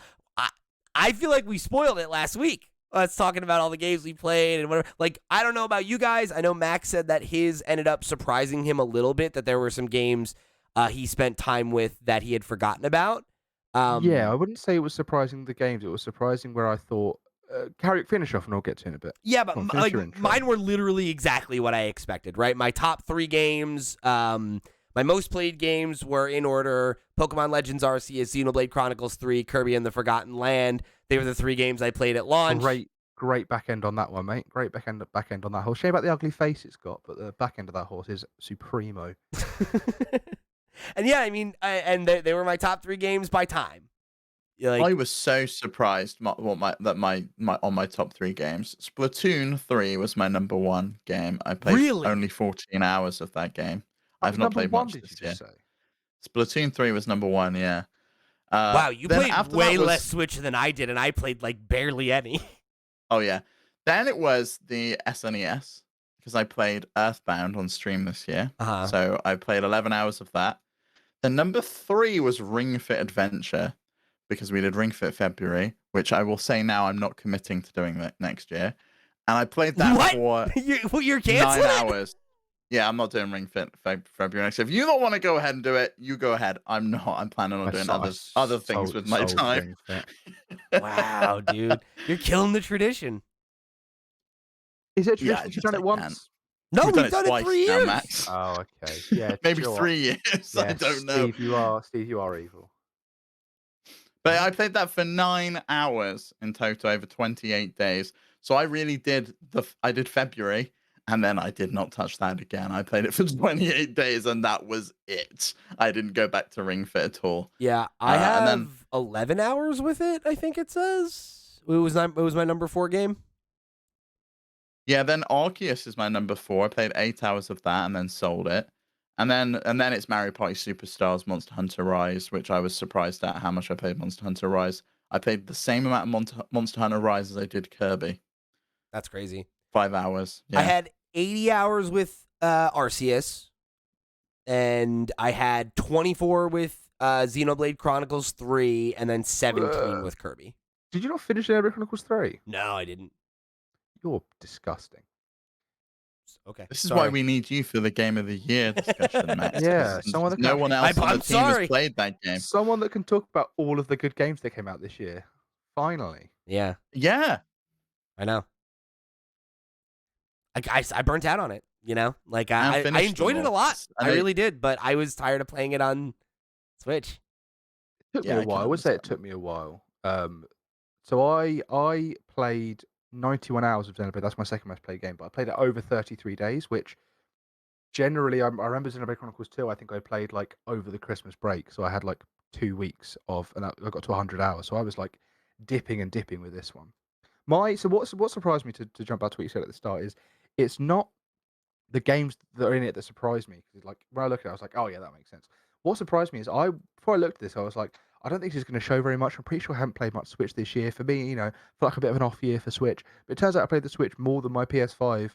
I feel like we spoiled it last week. Let's talking about all the games we played and whatever. Like, I don't know about you guys. I know Max said that his ended up surprising him a little bit, that there were some games he spent time with that he had forgotten about. Yeah, I wouldn't say it was surprising the games. It was surprising where I thought, finish off and I'll get to it in a bit. Yeah, but mine were literally exactly what I expected, right? My top 3 games, my most played games were in order: Pokemon Legends Arceus, Xenoblade Chronicles 3, Kirby and the Forgotten Land. They were the 3 games I played at launch. Great back end on that one, mate. Great back end on that horse. Shame about the ugly face it's got, but the back end of that horse is supremo. And yeah, I mean, they were my top 3 games by time. I was so surprised on my top 3 games. Splatoon 3 was my number 1 game. I played only 14 hours of that game. I've not played much this year. Splatoon 3 was number 1, yeah. Wow, you played way less Switch than I did, and I played like barely any. Oh yeah. Then it was the SNES, because I played Earthbound on stream this year. So I played 11 hours of that. Then number 3 was Ring Fit Adventure, because we did Ring Fit February, which I will say now I'm not committing to doing that next year. And I played that for you're canceling 9 hours. Yeah, I'm not doing Ring Fit February next year. If you don't want to go ahead and do it, you go ahead. I'm not. I'm planning on doing other things with my time. Wow, dude. You're killing the tradition. Is it tradition you've done it once? No, we've done it 3 years. Max. Oh, okay. Yeah, maybe 3 years. I don't know. Steve, you are evil. But I played that for 9 hours in total over 28 days. So I really did I did February, and then I did not touch that again. I played it for 28 days, and that was it. I didn't go back to Ring Fit at all. Yeah, I And then have 11 hours with it, I think it says. It was my number 4 game. yeah, then Arceus is my number 4. I played 8 hours of that and then sold it. And then it's Mario Party Superstars Monster Hunter Rise, which I was surprised at how much I played Monster Hunter Rise. I played the same amount of Monster Hunter Rise as I did Kirby. That's crazy. 5 hours. I Yeah. had 80 hours with Arceus, and I had 24 with Xenoblade Chronicles 3, and then 17 with Kirby. Did you not finish Xenoblade Chronicles 3? No, I didn't. You're disgusting. Okay. This is sorry. why we need you for the Game of the Year discussion, Max. Yeah, someone that can no one else on the team sorry. has played that game. Someone that can talk about all of the good games that came out this year. Finally. Yeah, Yeah. I know. I burnt out on it, Like, I finished enjoyed them it a all. lot. And I they- really did, but I was tired of playing it on Switch. It took Yeah, me I a can while. I would say it understand took me a while. So I played 91 hours of Xenoblade. That's my second most played game, but I played it over 33 days, which generally I remember Xenoblade Chronicles 2. I think I played like over the Christmas break, so I had like 2 weeks of, and I got to 100 hours. So I was like dipping and dipping with this one. So what surprised me to jump back to what you said at the start is it's not the games that are in it that surprised me, because like when I look at it, I was like, oh yeah, that makes sense. What surprised me is before I looked at this, I was like, I don't think she's going to show very much. I'm pretty sure I haven't played much Switch this year. For me, felt like a bit of an off year for Switch. But it turns out I played the Switch more than my PS5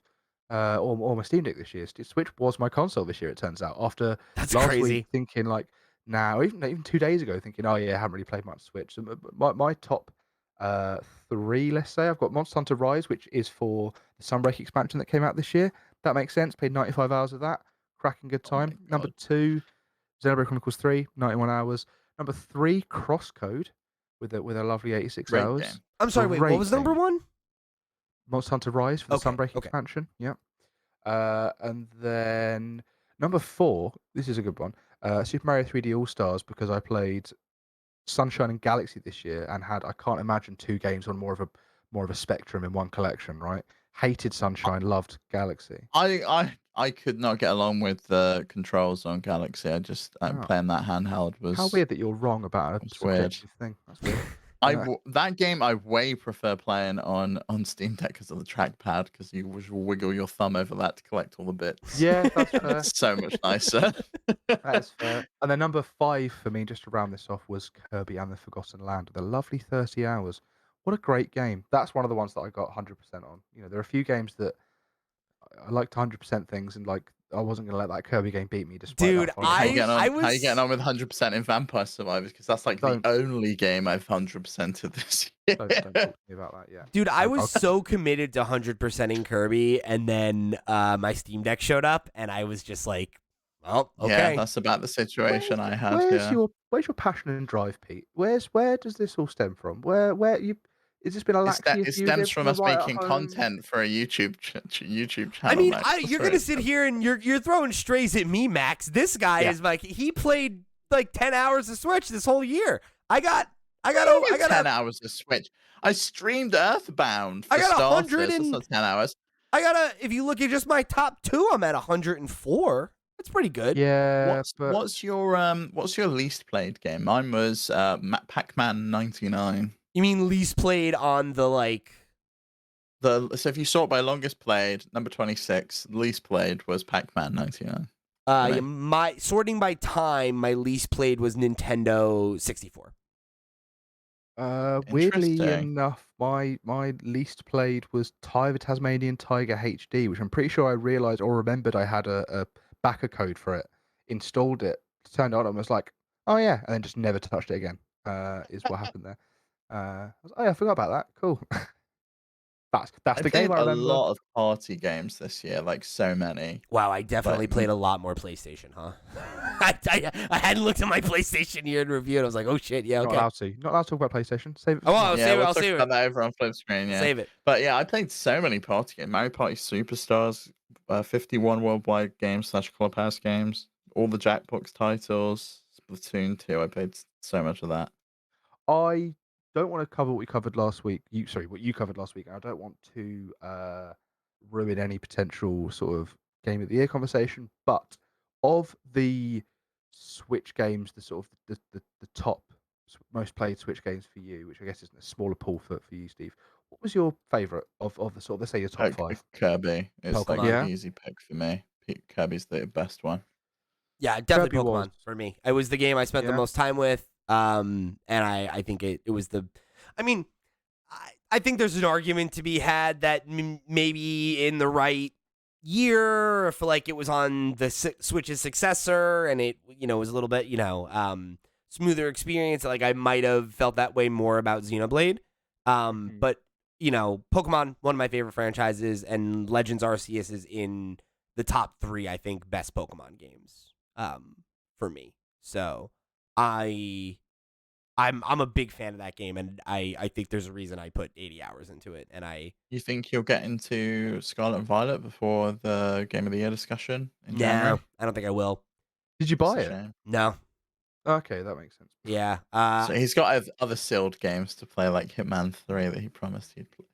or my Steam Deck this year. Switch was my console this year. It turns out after That's last crazy. week thinking like, now even 2 days ago thinking, oh yeah, I haven't really played much Switch. So my top 3, let's say, I've got Monster Hunter Rise, which is for the Sunbreak expansion that came out this year. That makes sense. Played 95 hours of that. Cracking good Oh my time. Number God. 2, Xenoblade Chronicles 3, 91 hours. Number 3, Crosscode with a lovely 86 Great hours. game. I'm sorry, wait, what Great was number game. 1? Monster Hunter Rise for the Okay, Sunbreak okay. expansion. Yep. And then number 4, this is a good one. Super Mario 3D All Stars, because I played Sunshine and Galaxy this year and I can't imagine 2 games on more of a spectrum in one collection, right? Hated Sunshine, loved Galaxy. I could not get along with the controls on Galaxy. Oh. Playing that handheld was How weird that you're wrong about a was weird. subjective thing. That's weird. That game I way prefer playing on Steam Deck because of the trackpad, because you wiggle your thumb over that to collect all the bits. Yeah, that's fair. It's so much nicer. That is fair. And then number 5 for me, just to round this off, was Kirby and the Forgotten Land with a lovely 30 hours. What a great game. That's one of the ones that I got 100% on. There are a few games that I liked 100% things, and like I wasn't gonna let that Kirby game beat me despite Dude, that. How you getting on? I How you getting was on with 100% in Vampire Survivors? Because that's like Don't. the only game I've 100%ed this year. Don't talk to me about that yet. Dude, I I'll- was so committed to 100%ing Kirby, and then my Steam Deck showed up, and I was just like, well, Yeah, okay. that's about the situation I had. Where's Yeah. your passion and drive, Pete? Where does this all stem from? Where you? Has this been a lax year It for you? stems from us right at making home? content for a YouTube channel. I mean, Max. That's you're where gonna it sit stems. here and you're throwing strays at me, Max. This guy Yeah. is like, he played like 10 hours of Switch this whole year. I got 10 hours of Switch. I streamed Earthbound for I got starters. 100 That's and- not 10 hours. if you look at just my top 2, I'm at 104. That's pretty good. Yeah, but What's your least played game? Mine was Pac-Man 99. You mean least played on the like? So if you sort by longest played, number 26, least played was Pac-Man 99. Yeah, my sorting by time, my least played was Nintendo 64. weirdly Interesting. enough, my least played was the Tasmanian Tiger HD, which I'm pretty sure I realized or remembered I had a backer code for it, installed it, turned it on, and was like, oh yeah, and then just never touched it again. Is what happened there. I was, oh yeah, I forgot about that. Cool. That's I the played game I a remember. lot of party games this year, like so many. Wow, I definitely Like- played a lot more PlayStation, huh? I hadn't looked at my PlayStation year in review, and I was like, oh shit, yeah, Not okay. allowed to. Not allowed to talk about PlayStation. Save it. For Oh, tomorrow. I'll Yeah, save it. we'll I'll talk save about it. that over on flip screen. Yeah. Save it. But yeah, I played so many party games. Mario Party Superstars, 51 worldwide games / Clubhouse games, all the Jackbox titles, Splatoon 2. I played so much of that. I don't want to cover what we covered last week. What you covered last week. I don't want to ruin any potential sort of game of the year conversation. But of the Switch games, the sort of the top most played Switch games for you, which I guess is a smaller pool for you, Steve. What was your favorite of the sort of, let's say, your top five? Kirby is like Pokemon. the easy pick for me. Kirby's the best one. Yeah, definitely Kirby was. Pokemon for me. It was the game I spent the Yeah. most time with. And I think it was the. I mean, I think there's an argument to be had that maybe in the right year, if like it was on the Switch's successor, and it was a little bit smoother experience. Like I might have felt that way more about Xenoblade. But Pokemon, one of my favorite franchises, and Legends Arceus is in the top 3, I think, best Pokemon games for me. So I'm a big fan of that game, and I think there's a reason I put 80 hours into it. And You think you'll get into Scarlet and Violet before the Game of the Year discussion in January? I don't think I will. Did you That's buy a it? shame. No. Okay, that makes sense. Yeah. So he's got other sealed games to play, like Hitman 3 that he promised he'd play.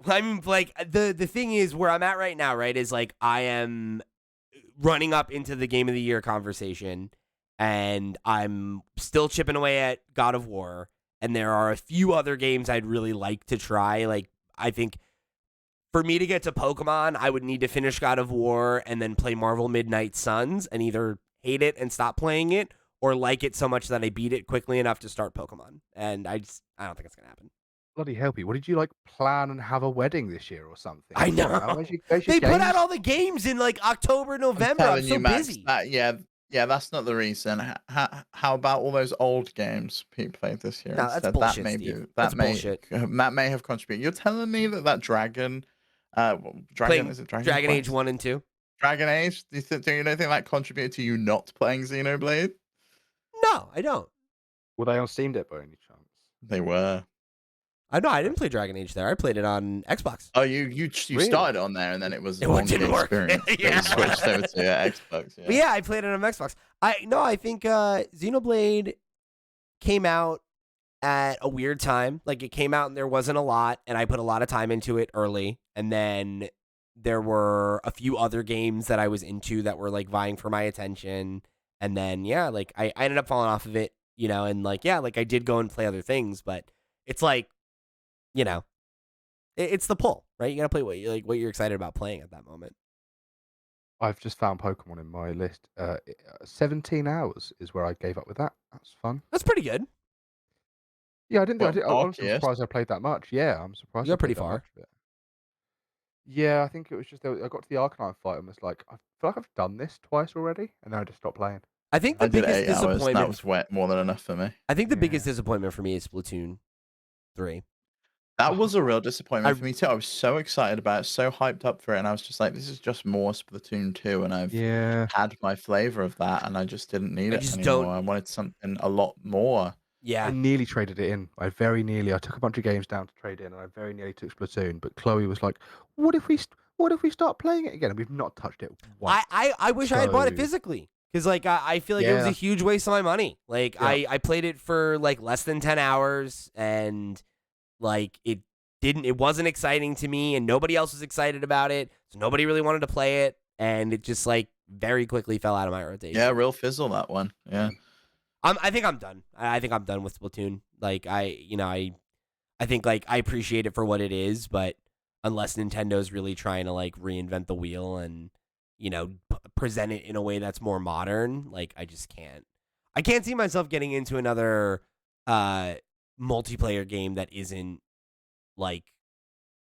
I mean, like the thing is where I'm at right now, right? Is like I am running up into the Game of the Year conversation, and I'm still chipping away at God of War, and there are a few other games I'd really like to try. Like I think for me to get to Pokemon, I would need to finish God of War and then play Marvel Midnight Suns, and either hate it and stop playing it, or like it so much that I beat it quickly enough to start Pokemon. And I don't think it's gonna happen. Bloody help you. What did you like plan and have a wedding this year or something? I know. Where's your They put out games? all the games in like October, November. I'm telling so you, Max, busy. yeah, that's not the reason. How about all those old games Pete played this year No, that's instead? bullshit, That may Steve. be That's that may bullshit. that may have contributed. You're telling me that Dragon, Playing is it Dragon Dragon Age Quest? 1 and 2. Dragon Age? Do you don't think that contributed to you not playing Xenoblade? No, I don't. Were they on Steam Deck by any chance? They were. I know I didn't play Dragon Age there. I played it on Xbox. Oh, you Really? started on there, and then it was It a wonky didn't work. experience. Yeah. It switched over to Xbox. But yeah, I played it on Xbox. I think Xenoblade came out at a weird time. Like it came out and there wasn't a lot, and I put a lot of time into it early. And then there were a few other games that I was into that were like vying for my attention. And then like I ended up falling off of it, and like like I did go and play other things, but it's like, it's the pull, right? You gotta play what you're excited about playing at that moment. I've just found Pokemon in my list. 17 hours is where I gave up with that. That's fun. That's pretty good. Yeah, I didn't. What, I'm Arceus? surprised I played that much. Yeah, I'm surprised. You got I pretty played that far. much of it. Yeah, I think it was just I got to the Arcanine fight and was like, I feel like I've done this twice already, and then I just stopped playing. I think I the did biggest 8 hours. That disappointment. was more than enough for me. I think the Yeah. biggest disappointment for me is Splatoon 3. That was a real disappointment I- for me too. I was so excited about it, so hyped up for it, and I was just like, "This is just more Splatoon 2," and I've had my flavor of that, and I just didn't need it just anymore. don't- I wanted something a lot more. Yeah. I nearly traded it in. I took a bunch of games down to trade in, and I very nearly took Splatoon. But Chloe was like, "What if we start playing it again?" And we've not touched it once. I wish I had bought it So- physically. Because like I feel like it was a Yeah. huge waste of my money. Like Yeah. I played it for like less than 10 hours, and like it wasn't exciting to me, and nobody else was excited about it. So nobody really wanted to play it, and it just like very quickly fell out of my rotation. Yeah, real fizzle that one. Yeah. I think I'm done. I think I'm done with Splatoon. Like I think like I appreciate it for what it is, but unless Nintendo's really trying to like reinvent the wheel and present it in a way that's more modern, like I just can't. I can't see myself getting into another multiplayer game that isn't like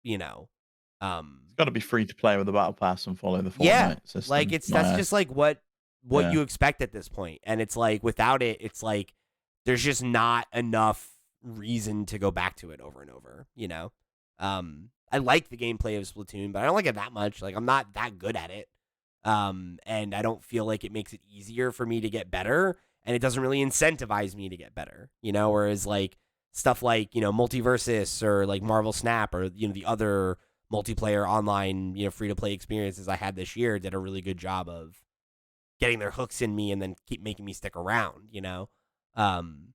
It's got to be free to play with the battle pass and follow the Fortnite yeah, system. like that's just like what you expect at this point. And it's like without it, it's like there's just not enough reason to go back to it over and over, I like the gameplay of Splatoon, but I don't like it that much. Like I'm not that good at it. And I don't feel like it makes it easier for me to get better, and it doesn't really incentivize me to get better, whereas like stuff like, Multiversus or like Marvel Snap or the other multiplayer online, free to play experiences I had this year did a really good job of getting their hooks in me and then keep making me stick around, And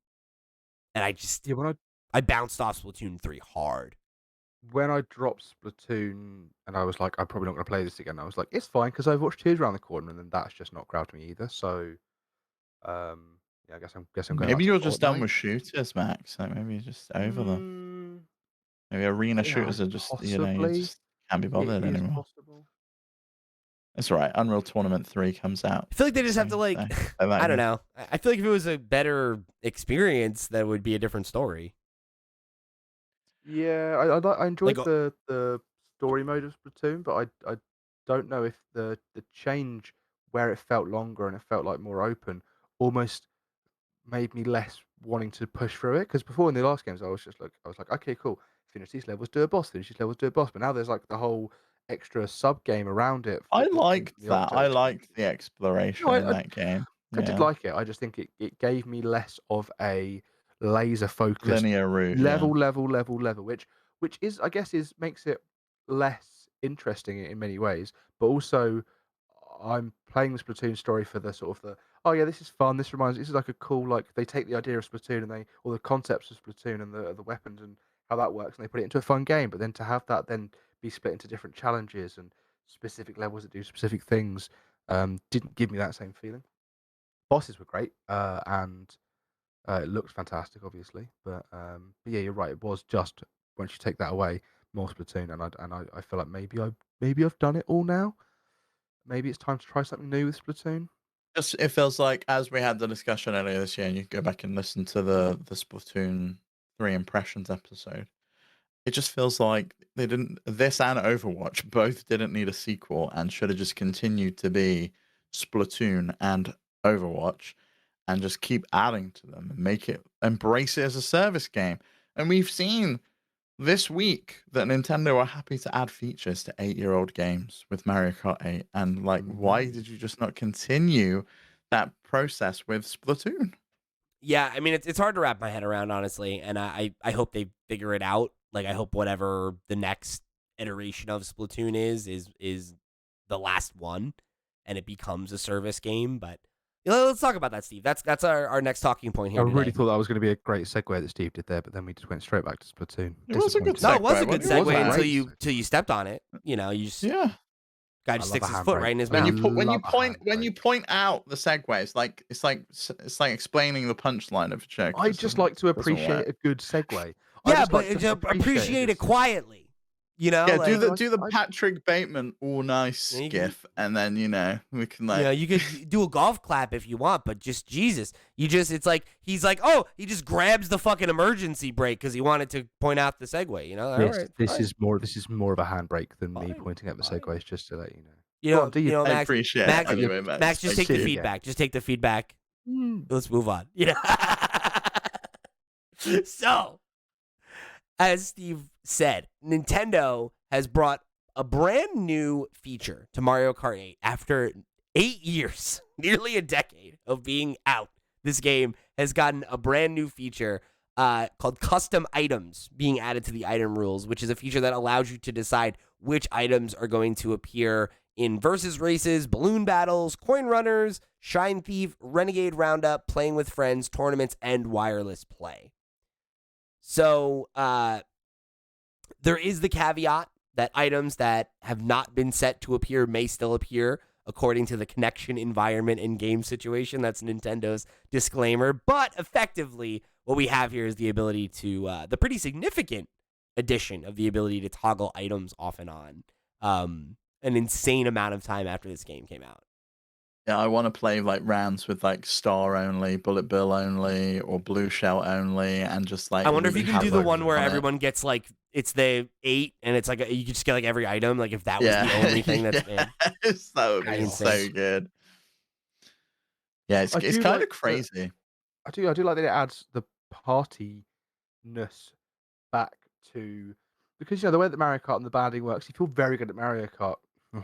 and Yeah, I bounced off Splatoon 3 hard. when I dropped Splatoon and I was like, I'm probably not going to play this again. I was like, it's fine because Overwatch 2 is around the corner, and then that's just not grabbed me either. So, yeah, I guess I'm going back Maybe to you're just done Fortnite. with shooters, Max. Like maybe you're just over them. Mm, Maybe arena yeah, shooters are just, you possibly. just can't be It bothered is anymore. possible. That's all right. Unreal Tournament 3 comes out I feel like they just have to soon, like, so play that I don't again. know. I feel like if it was a better experience, that would be a different story. Yeah, I Like, enjoyed the story mode of Splatoon, but I don't know if the change where it felt longer and it felt like more open almost made me less wanting to push through it. Because before in the last games, I was like, okay, cool, finish these levels, do a boss, finish these levels, do a boss. But now there's like the whole extra sub game around it I that's been liked the that. I object. liked the No, exploration in that game. I did Yeah. like it. I just think it gave me less of a laser focused Linear route, yeah. level, which is I guess is makes it less interesting in many ways. But also, I'm playing the Splatoon story for the sort of the oh yeah, this is fun. This is like a cool like they take the idea of Splatoon and they or the concepts of Splatoon and the weapons and how that works and they put it into a fun game. But then to have that then be split into different challenges and specific levels that do specific things didn't give me that same feeling. Bosses were great, and it looked fantastic, obviously. But yeah, you're right. It was just once you take that away, more Splatoon, and I feel like maybe I've done it all now. Maybe it's time to try something new with Splatoon. Just it feels like as we had the discussion earlier this year, and you go back and listen to the Splatoon 3 impressions episode. It just feels like they didn't this and Overwatch both didn't need a sequel and should have just continued to be Splatoon and Overwatch and just keep adding to them and make it embrace it as a service game. And we've seen this week that Nintendo are happy to add features to 8-year-old games with Mario Kart 8. And like, why Mm. did you just not continue that process with Splatoon? yeah, I mean, it's hard to wrap my head around, honestly, and I hope they figure it out. Like, I hope whatever the next iteration of Splatoon is the last one, and it becomes a service game. But let's talk about that, Steve. That's our next talking point I here really today. thought that was going to be a great segue that Steve did there, but then we just went straight back to Splatoon. It was a good Disappointing. No, it was a segue, good wasn't it? segue until Great you segue. stepped on it. You know, you just Yeah. guy I just love sticks a his foot handbrake. right in his I mouth. love a When you handbrake. point out the segue, it's like explaining the punchline of a joke. I Just just like to doesn't work. appreciate a good segue. I Yeah, just but like to appreciate it good quietly. You know, Yeah, like do the Patrick Bateman all nice you, gif, and then we can you know, like you could do a golf clap if you want, but just Jesus, it's like he's like, oh, he just grabs the fucking emergency brake because he wanted to point out the segue. You know, all right, This fine, is more of a handbrake than me fine, pointing out the fine. segues, just to let you know. Go on, do you? You know, I Max, appreciate it Max, anyway, Max, Max. just Thank take the you. feedback. Just take the feedback. Mm. Let's move on. You know. So, as Steve said, Nintendo has brought a brand new feature to Mario Kart 8 after 8 years, nearly a decade of being out. This game has gotten a brand new feature called custom items being added to the item rules, which is a feature that allows you to decide which items are going to appear in versus races, balloon battles, coin runners, shine thief, renegade roundup, playing with friends, tournaments, and wireless play. So there is the caveat that items that have not been set to appear may still appear according to the connection, environment, and game situation. That's Nintendo's disclaimer. But effectively, what we have here is the ability to, the pretty significant addition of the ability to toggle items off and on an insane amount of time after this game came out. Yeah, I want to play like rounds with like star only, bullet bill only, or blue shell only, and just like I wonder if you really can do the focus one where on it. everyone gets like it's the 8 and it's like you could just get like every item. Like if that was Yeah, the only thing that's been yes, that would pretty be insane. so good. Yeah, I it's do kind like of crazy. I do like that it adds the partiness back to because the way that Mario Kart and the banding works, if you're very good at Mario Kart,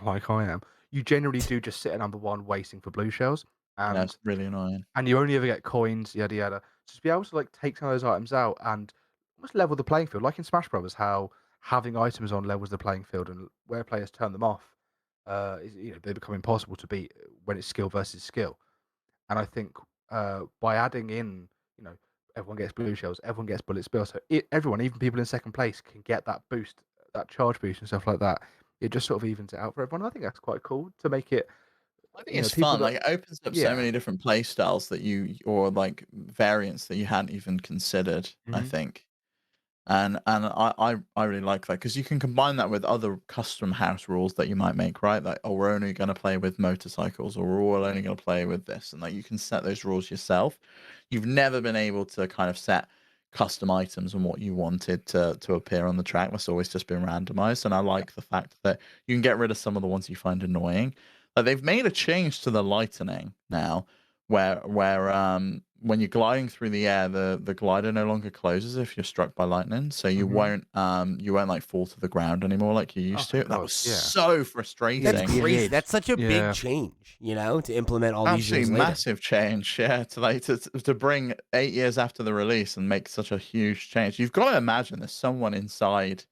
like I am, you generally do just sit at number one waiting for blue shells, Yeah, and it's really annoying. you only ever get coins, yada yada. So to be able to like take some of those items out and almost level the playing field, like in Smash Brothers, how having items on levels the playing field, and where players turn them off, they become impossible to beat when it's skill versus skill. And I think by adding in, you know, everyone gets blue shells, everyone gets bullet spill. So everyone, even people in second place, can get that boost, that charge boost and stuff like that. It just sort of evens it out for everyone. I think that's quite cool to make it, I think it's people fun. that Like it opens up so yeah. many different play styles that or like variants that you hadn't even considered, I Mhm. think. And I really like that because you can combine that with other custom house rules that you might make, right? Like, oh, we're only going to play with motorcycles, or we're all only going to play with this, and like you can set those rules yourself. You've never been able to kind of set custom items and what you wanted to appear on the track. That's always just been randomized, and I like the fact that you can get rid of some of the ones you find annoying. Like they've made a change to the lightning now, where when you're gliding through the air, the glider no longer closes if you're struck by lightning, so Mhm. you won't like fall to the ground anymore like you Oh, used thank to. That God. was Yeah. so That's frustrating. crazy. Weird. That's such a big Yeah. change, to implement all these Absolutely years later. massive change, yeah, to bring 8 years after the release and make such a huge change. You've got to imagine there's someone inside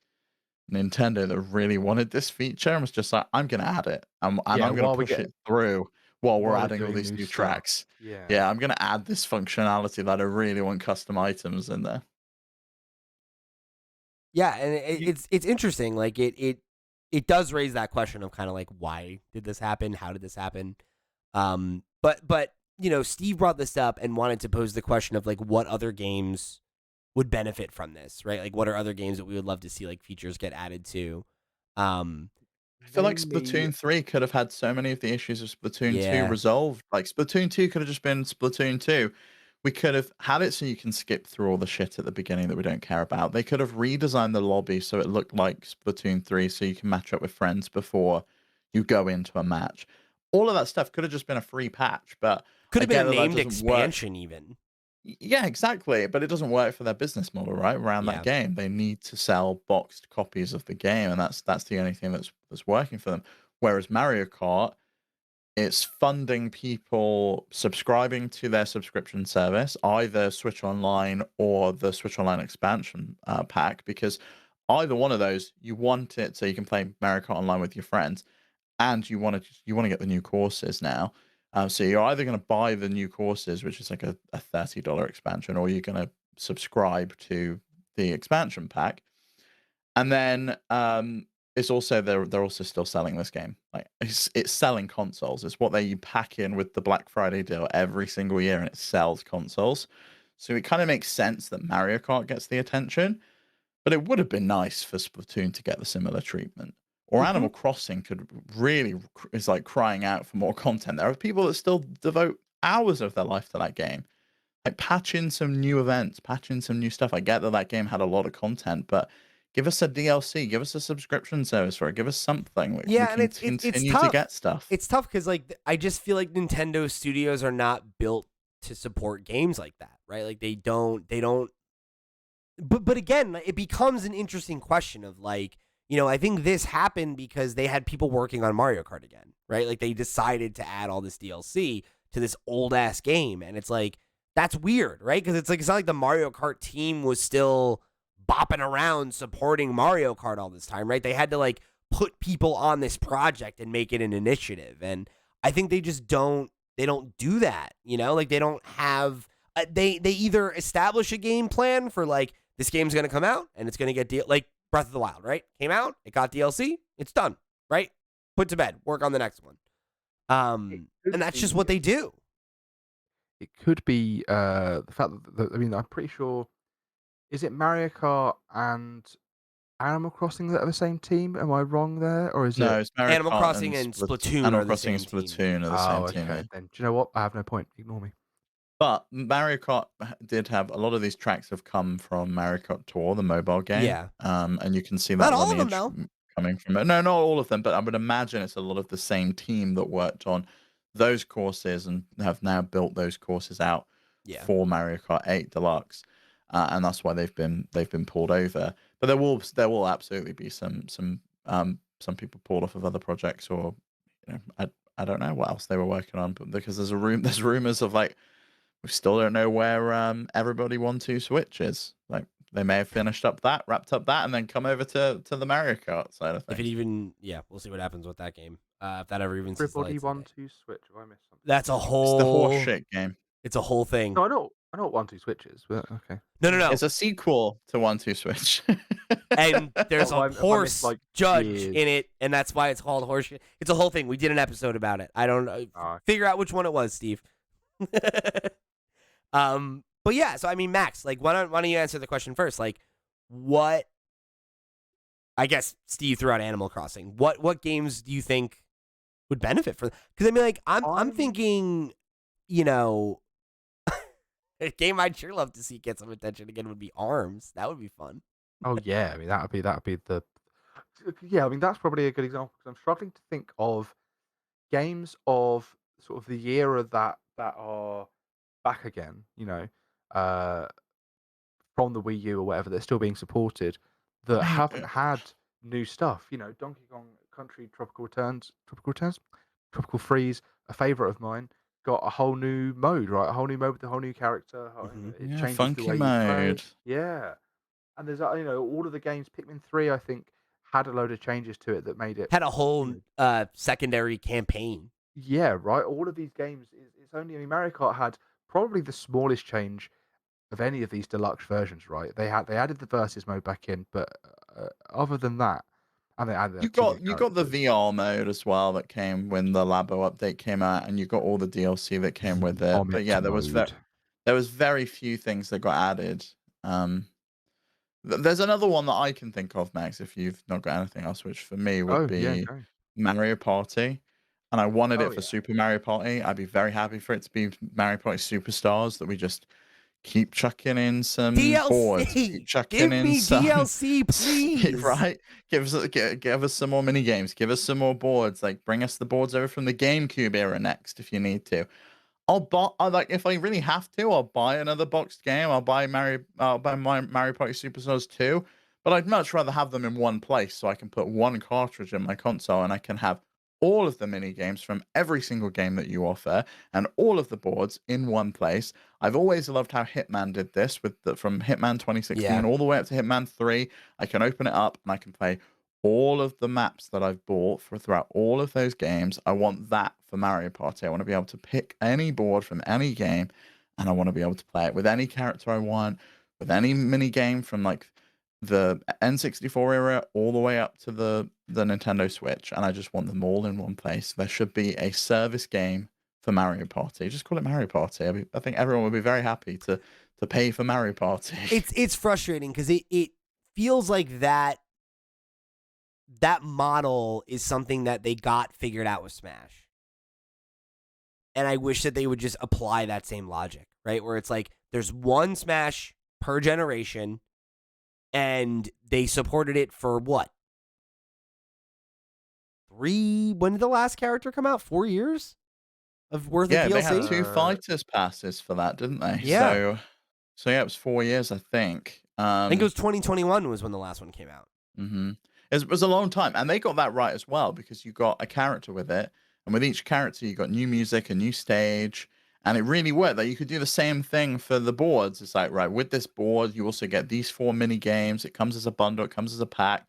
Nintendo that really wanted this feature and was just like, "I'm gonna add it, and Yeah. I'm gonna push it through while we're While we're adding all doing these new new stuff. tracks. Yeah. Yeah, I'm gonna add this functionality that I really want custom items in there." Yeah, and You it's interesting. Like it does raise that question of kind of like, why did this happen? How did this happen? But Steve brought this up and wanted to pose the question of like, what other games would benefit from this, right? Like, what are other games that we would love to see like features get added to? Um, I feel like name me Splatoon 3 could have had so many of the issues of Splatoon 2 yeah, resolved. Like Splatoon 2 could have just been Splatoon 2. We could have had it so you can skip through all the shit at the beginning that we don't care about. They could have redesigned the lobby so it looked like Splatoon 3 so you can match up with friends before you go into a match. All of that stuff could have just been a free patch, but could I have been get a that that named doesn't work. expansion even. Yeah, exactly. But it doesn't work for their business model, right? Around that Yeah, game, they need to sell boxed copies of the game, and that's the only thing that's working for them. Whereas Mario Kart, it's funding people subscribing to their subscription service, either Switch Online or the Switch Online expansion pack, because either one of those, you want it so you can play Mario Kart Online with your friends, and you want to get the new courses now. So you're either going to buy the new courses, which is like a $30 expansion, or you're going to subscribe to the expansion pack. And then it's also they're also still selling this game. Like it's selling consoles. It's what they pack in with the Black Friday deal every single year, and it sells consoles. So it kind of makes sense that Mario Kart gets the attention, but it would have been nice for Splatoon to get the similar treatment. Or hmm Animal Crossing could really is like crying out for more content. There are people that still devote hours of their life to that game. Like patch in some new events, patch in some new stuff. I get that that game had a lot of content, but give us a DLC, give us a subscription service for it, give us something we yeah, and can it's continue to tough. get stuff. It's tough because like I just feel like Nintendo studios are not built to support games like that, right? Like they don't. But again, it becomes an interesting question of like, I think this happened because they had people working on Mario Kart again, right? Like they decided to add all this DLC to this old ass game, and it's like that's weird, right? Because it's not like the Mario Kart team was still bopping around supporting Mario Kart all this time, right? They had to like put people on this project and make it an initiative, and I think they just don't do that, like they don't have they either establish a game plan for like this game's going to come out and it's going to get like Breath of the Wild, right? Came out, it got DLC, it's done, right? Put to bed, work on the next one. it could And that's just be what they do. the fact that I mean, I'm pretty sure. Is it Mario Kart and Animal Crossing that are the same team? Am I wrong there, or is it? No, it's Mario Animal Kart Crossing and and Splatoon Animal are the Crossing and same team. Splatoon are the Oh, same team, yeah. okay. Then do you know what? I have no point. Ignore me. But Mario Kart did have a lot of these tracks have come from Mario Kart Tour, the mobile game. Yeah. And you can see Not that all of them, lineage though. coming from it. No, not all of them, but I would imagine it's a lot of the same team that worked on those courses and have now built those courses out Yeah. for Mario Kart 8 Deluxe. And that's why they've been pulled over. But there will absolutely be some people pulled off of other projects, or I don't know what else they were working on, but because there's rumors of like we still don't know where Everybody 1-2 Switch is. Like they may have wrapped up that, and then come over to the Mario Kart side of If it things. even, yeah, we'll see what happens with that game. If that ever even sees the Everybody lights of one day. two switch. Have I missed something? That's a It's the horse whole, shit game. it's a whole thing. No, I know. I know what 1-2 Switch is, but okay. No. It's a sequel to 1-2 Switch. And there's a Have I missed, horse like, judge years? in it, and that's why it's called Horse. It's a whole thing. We did an episode about it. I don't know. Oh, Figure out which one it was, Steve. But yeah. So I mean, Max, like, why don't you answer the question first? Like, what? I guess Steve threw out Animal Crossing. What games do you think would benefit from? Because I mean, like, I'm thinking, you know, a game I'd sure love to see get some attention again would be Arms. That would be fun. oh yeah, I mean that'd be the yeah. I mean that's probably a good example because I'm struggling to think of games of sort of the era that are back again. Uh, from the Wii U or whatever, they're still being supported that Mate, haven't had new stuff. Donkey Kong Country Tropical Freeze, a favorite of mine, got a whole new mode, right? A whole new mode with a whole new character. It yeah, changes the funky way you play. mode. Yeah, and there's all of the games. Pikmin 3, I think, had a load of changes to it that made it Had a whole secondary campaign. yeah, right. All of these games, it's only. I mean, Mario Kart had probably the smallest change of any of these deluxe versions, right? They added the versus mode back in, but other than that, and they added You two new got the characters. VR mode as well that came when the Labo update came out, and you got all the DLC that came with it. But yeah, Mode. there was very few things that got added. There's another one that I can think of, Max, if you've not got anything else, which for me would Oh yeah, be go. Mario Party. And I wanted Oh it for yeah. Super Mario Party. I'd be very happy for it to be Mario Party Superstars, that we just keep chucking in some boards, keep DLC. chucking Give in me some DLC, please. right. Give us some more mini games. Give us some more boards. Like, bring us the boards over from the GameCube era next if you need to. If I really have to, I'll buy another boxed game. I'll buy my Mario Party Superstars 2. But I'd much rather have them in one place so I can put one cartridge in my console and I can have all of the mini games from every single game that you offer and all of the boards in one place. I've always loved how Hitman did this from Hitman 2016 Yeah. all the way up to Hitman 3. I can open it up and I can play all of the maps that I've bought throughout all of those games. I want that for Mario Party. I want to be able to pick any board from any game, and I want to be able to play it with any character I want, with any mini game from like the N64 era all the way up to the Nintendo Switch, and I just want them all in one place. There should be a service game for Mario Party. Just call it Mario Party. I think everyone would be very happy to pay for Mario Party. It's frustrating because it feels like that model is something that they got figured out with Smash. And I wish that they would just apply that same logic, right? Where it's like there's one Smash per generation, and they supported it for what? When did the last character come out? 4 years of worth Yeah, of DLC? they had 2 fighters passes for that, didn't they? Yeah. So yeah, it was 4 years, I think. I think it was 2021 was when the last one came out. Mm-hmm. It was a long time, and they got that right as well because you got a character with it, and with each character you got new music, a new stage, and it really worked. That you could do the same thing for the boards. It's like, right, with this board, you also get these 4 mini games. It comes as a bundle. It comes as a pack.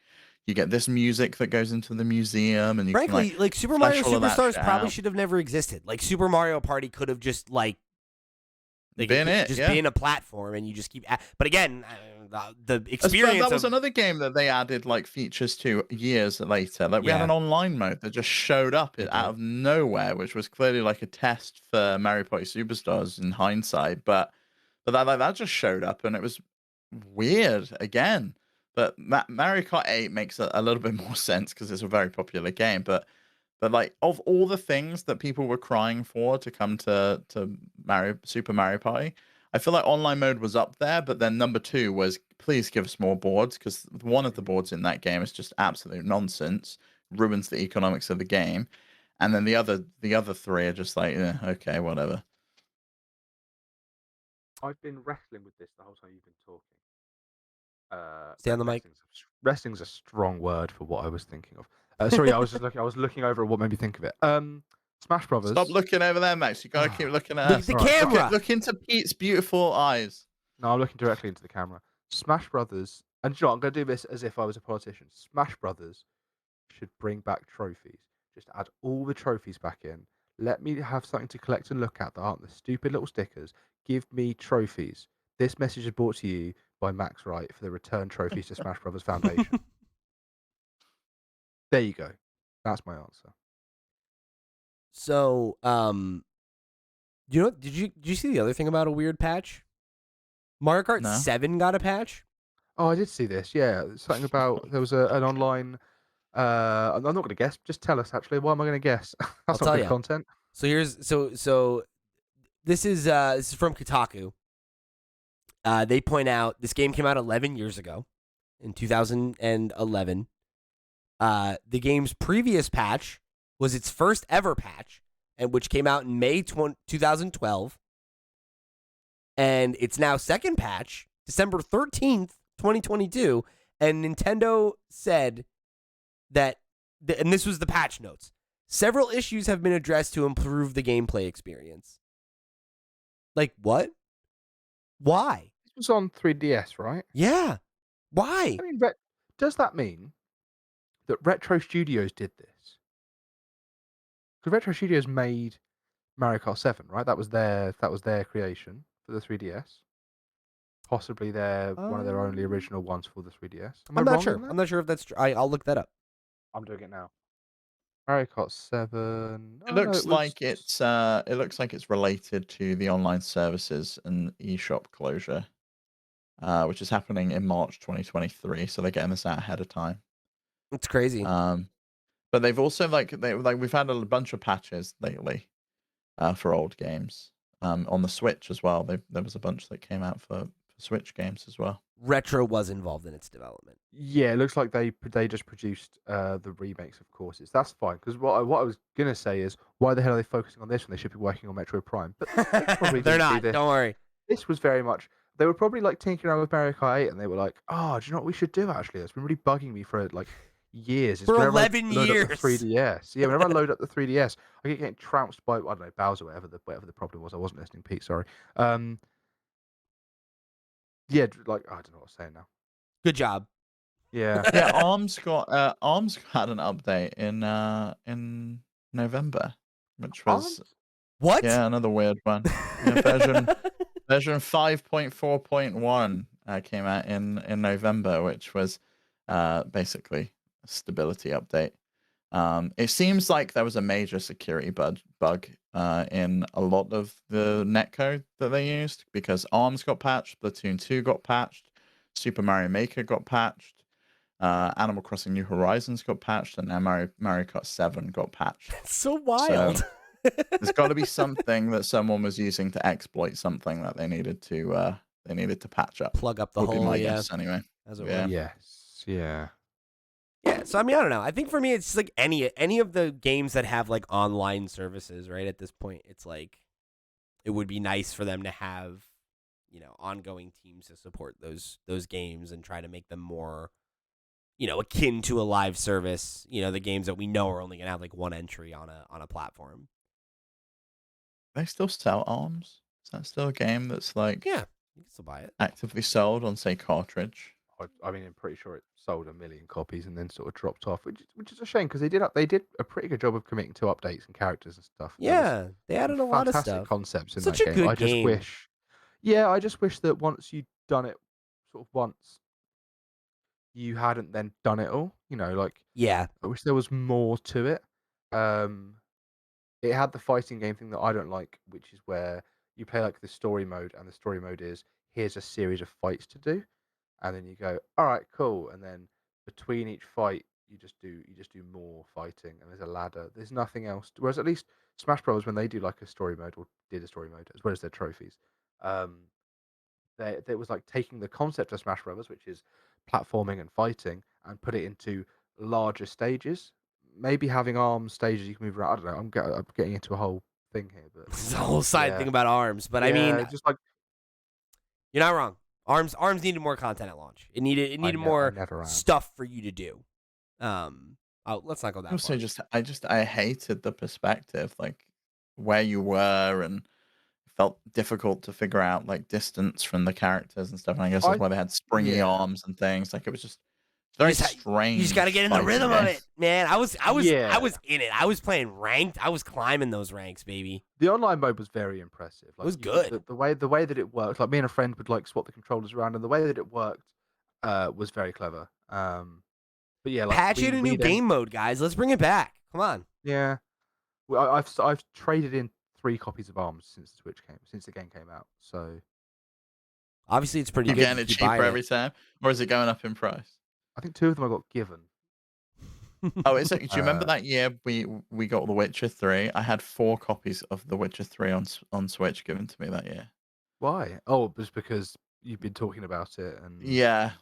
You get this music that goes into the museum, and you Frankly, can like Super Mario flesh all of that Superstars shit probably out. should have never existed. Like Super Mario Party could have just Been been a platform, and you just keep. But again, the experience. That was another game that they added like features to years later. Like we had an online mode that just showed up out of nowhere, which was clearly like a test for Mario Party Superstars in hindsight. But that just showed up, and it was weird again. But Mario Kart 8 makes a little bit more sense because it's a very popular game. But like, of all the things that people were crying for to come to Super Mario Party, I feel like online mode was up there, but then number 2 was please give us more boards, because one of the boards in that game is just absolute nonsense, ruins the economics of the game, and then the other 3 are just like, okay, whatever. I've been wrestling with this the whole time you've been talking. Stay on the mic. Wrestling's a strong word for what I was thinking of. Sorry, I was looking over at what made me think of it. Smash Brothers. Stop looking over there, Max. You gotta keep looking at us. The camera. Look into Pete's beautiful eyes. No, I'm looking directly into the camera. Smash Brothers, and you know what, I'm going to do this as if I was a politician. Smash Brothers should bring back trophies. Just add all the trophies back in, Let me have something to collect and look at that aren't the stupid little stickers. Give me trophies. This message is brought to you by Max Wright for the return trophies to Smash Brothers Foundation. There you go. That's my answer. So, did you see the other thing about a weird patch? Mario Kart No. 7 got a patch. Oh, I did see this. Yeah, something about there was an online. I'm not going to guess. Just tell us. Actually, why am I going to guess? I'll That's not tell good you. content. So this is from Kotaku. They point out this game came out 11 years ago, in 2011. The game's previous patch was its first ever patch, and which came out in May 2012. And it's now second patch, December 13th, 2022. And Nintendo said that, and this was the patch notes, several issues have been addressed to improve the gameplay experience. Like, what? Why? This was on 3DS, right? Yeah. Why? I mean, does that mean that Retro Studios did this? Because Retro Studios made Mario Kart 7, right? That was their creation for the 3DS. Possibly one of their only original ones for the 3DS. Am I I'm not wrong sure. on that? I'm not sure if that's true. I'll look that up. I'm doing it now. Mario Kart 7. It Oh no, looks it was. like it's related to the online services and eShop closure, which is happening in March 2023. So they're getting this out ahead of time. It's crazy. But they've also we've had a bunch of patches lately, for old games. On the Switch as well. There was a bunch that came out for Switch games as well. Retro was involved in its development. Yeah, it looks like they just produced the remakes of courses. That's fine because what I was gonna say is why the hell are they focusing on this when they should be working on Metro Prime? But they probably They're didn't see not. this. Don't worry. This was very much. They were probably like tinkering around with Mario Kart 8, and they were like, "Oh, do you know what we should do? Actually, it's been really bugging me for like years. It's For whenever I 11 load up the years. 3DS. Yeah, whenever I load up the 3DS, I get getting trounced by I don't know Bowser, whatever the problem was. I wasn't listening, Pete. Sorry. Yeah, like I don't know what I'm saying now. Good job. Yeah. Yeah, Arms had an update in November, which was What? another weird one. Yeah, version 5.4.1 came out in November, which was basically a stability update. It seems like there was a major security bug in a lot of the netcode that they used because Arms got patched, Splatoon 2 got patched, Super Mario Maker got patched. Animal Crossing New Horizons got patched, and now Mario Kart 7 got patched. That's so wild. So, there's got to be something that someone was using to exploit something that they needed to patch up. Plug up the Would hole. be my Yeah. guess anyway. As it Yeah. were. Yes. Yeah. Yeah. So I mean, I don't know. I think for me, it's just like any of the games that have like online services. Right at this point, it's like it would be nice for them to have ongoing teams to support those games and try to make them more akin to a live service, the games that we know are only going to have like one entry on a platform. They still sell Arms? Is that still a game that's like Yeah, you can still buy it. actively sold on, say, cartridge? I mean, I'm pretty sure it sold 1 million copies and then sort of dropped off, which is a shame because they did a pretty good job of committing to updates and characters and stuff. Yeah, they added a lot of Fantastic stuff. concepts in Such that a game. good I just game. wish, yeah, I just wish that once you'd done it, sort of once, you hadn't then done it all. Like Yeah, I wish there was more to it. It had the fighting game thing that I don't like, which is where you play like the story mode, and the story mode is here's a series of fights to do, and then you go, all right, cool, and then between each fight you just do more fighting, and there's a ladder. There's nothing else. Whereas at least Smash Bros, when they do like a story mode or did a story mode as well as their trophies, um, it was like taking the concept of Smash Brothers, which is platforming and fighting, and put it into larger stages. Maybe having arms stages you can move around. I don't know. I'm getting into a whole thing here, but it's a whole side thing about Arms. But I mean, just like you're not wrong. Arms needed more content at launch. It needed more stuff for you to do. Let's not go that far. Also, I hated the perspective, like where you were, and it felt difficult to figure out like distance from the characters and stuff. And I guess that's why they had springy arms and things. Like it was just It's very strange. You just got to get in the rhythm of it, man. I was Yeah. in it. I was playing ranked. I was climbing those ranks, baby. The online mode was very impressive. Like, It was good. The way that it worked, like me and a friend would like swap the controllers around, and the way that it worked was very clever. But yeah, like Patch it a new game mode, guys. Let's bring it back. Come on. Yeah, well, I've traded in 3 copies of ARMS since the game came out. So Obviously, it's pretty You good. getting it cheaper every time, or is it going up in price? I think 2 of them I got given. Oh, do you remember that year we got The Witcher 3? I had 4 copies of The Witcher 3 on Switch given to me that year. Why? Oh, it was because you've been talking about it, and Yeah.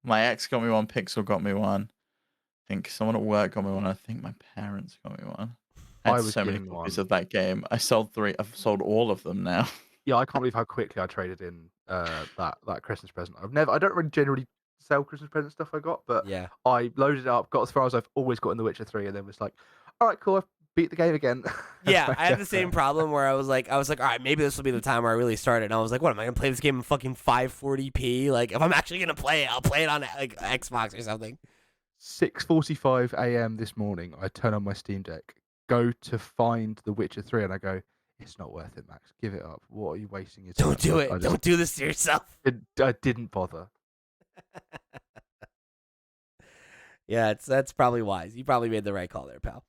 My ex got me one. Pixel got me one. I think someone at work got me one. I think my parents got me one. I had so many copies of that game. I sold 3. I've sold all of them now. Yeah, I can't believe how quickly I traded in that Christmas present. I don't really generally sell Christmas present stuff I got, but Yeah. I loaded it up, got as far as I've always got in The Witcher 3, and then was like, all right, cool, I've beat the game again. Yeah, I had the same problem where I was like, all right, maybe this will be the time where I really started. And I was like, what am I gonna play this game in fucking 540p? Like, if I'm actually gonna play it, I'll play it on like Xbox or something. 6:45 a.m. this morning, I turn on my Steam Deck, go to find The Witcher 3, and I go, it's not worth it, Max. Give it up. What are you wasting your time? Don't do it. Don't do this to yourself. I didn't bother. Yeah, that's probably wise. You probably made the right call there, pal.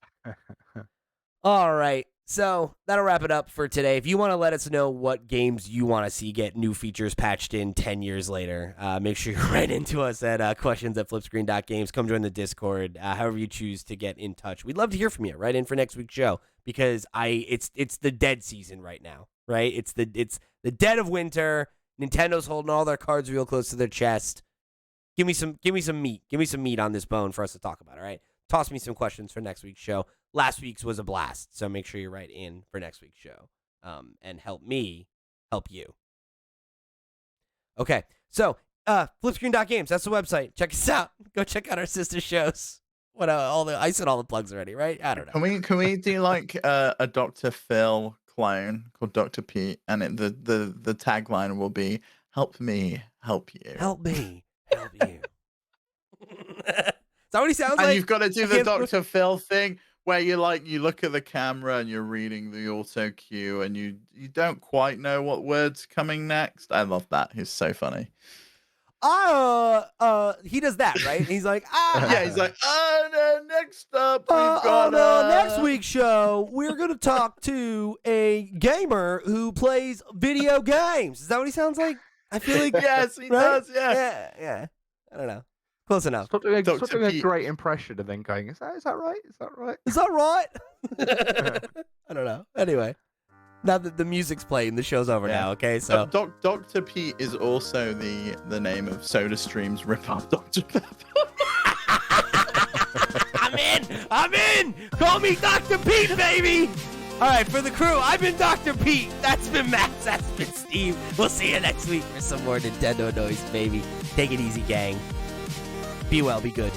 All right. So that'll wrap it up for today. If you want to let us know what games you want to see get new features patched in 10 years later, make sure you write into us at questions@flipscreen.games. Come join the Discord, however you choose to get in touch. We'd love to hear from you. Write in for next week's show because it's the dead season right now, right? It's the dead of winter. Nintendo's holding all their cards real close to their chest. Give me some meat. Give me some meat on this bone for us to talk about, all right? Toss me some questions for next week's show. Last week's was a blast, so make sure you write in for next week's show and help me help you. Okay, so flipscreen.games, that's the website. Check us out. Go check out our sister shows. I said all the plugs already, right? I don't know. Can we do like a Dr. Phil clone called Dr. Pete, and the tagline will be "Help me, help you." Help me, help you. Is that what he sounds like? And you've got to do the Dr. Phil thing where you look at the camera and you're reading the auto cue and you don't quite know what word's coming next. I love that. He's so funny. He does that, right? And he's like, yeah, he's like, next up we've got next week's show, we're gonna talk to a gamer who plays video games. Is that what he sounds like? I feel like yes, he does. Yeah. I don't know. Close enough. Stop doing a great impression and then going, is that right? Is that right? Is that right? I don't know. Anyway, now that the music's playing, the show's over now, okay? So Dr. Pete is also the name of SodaStream's ripoff Dr. Pepper. I'm in! Call me Dr. Pete, baby! All right, for the crew, I've been Dr. Pete. That's been Max. That's been Steve. We'll see you next week for some more Nintendo noise, baby. Take it easy, gang. Be well, be good.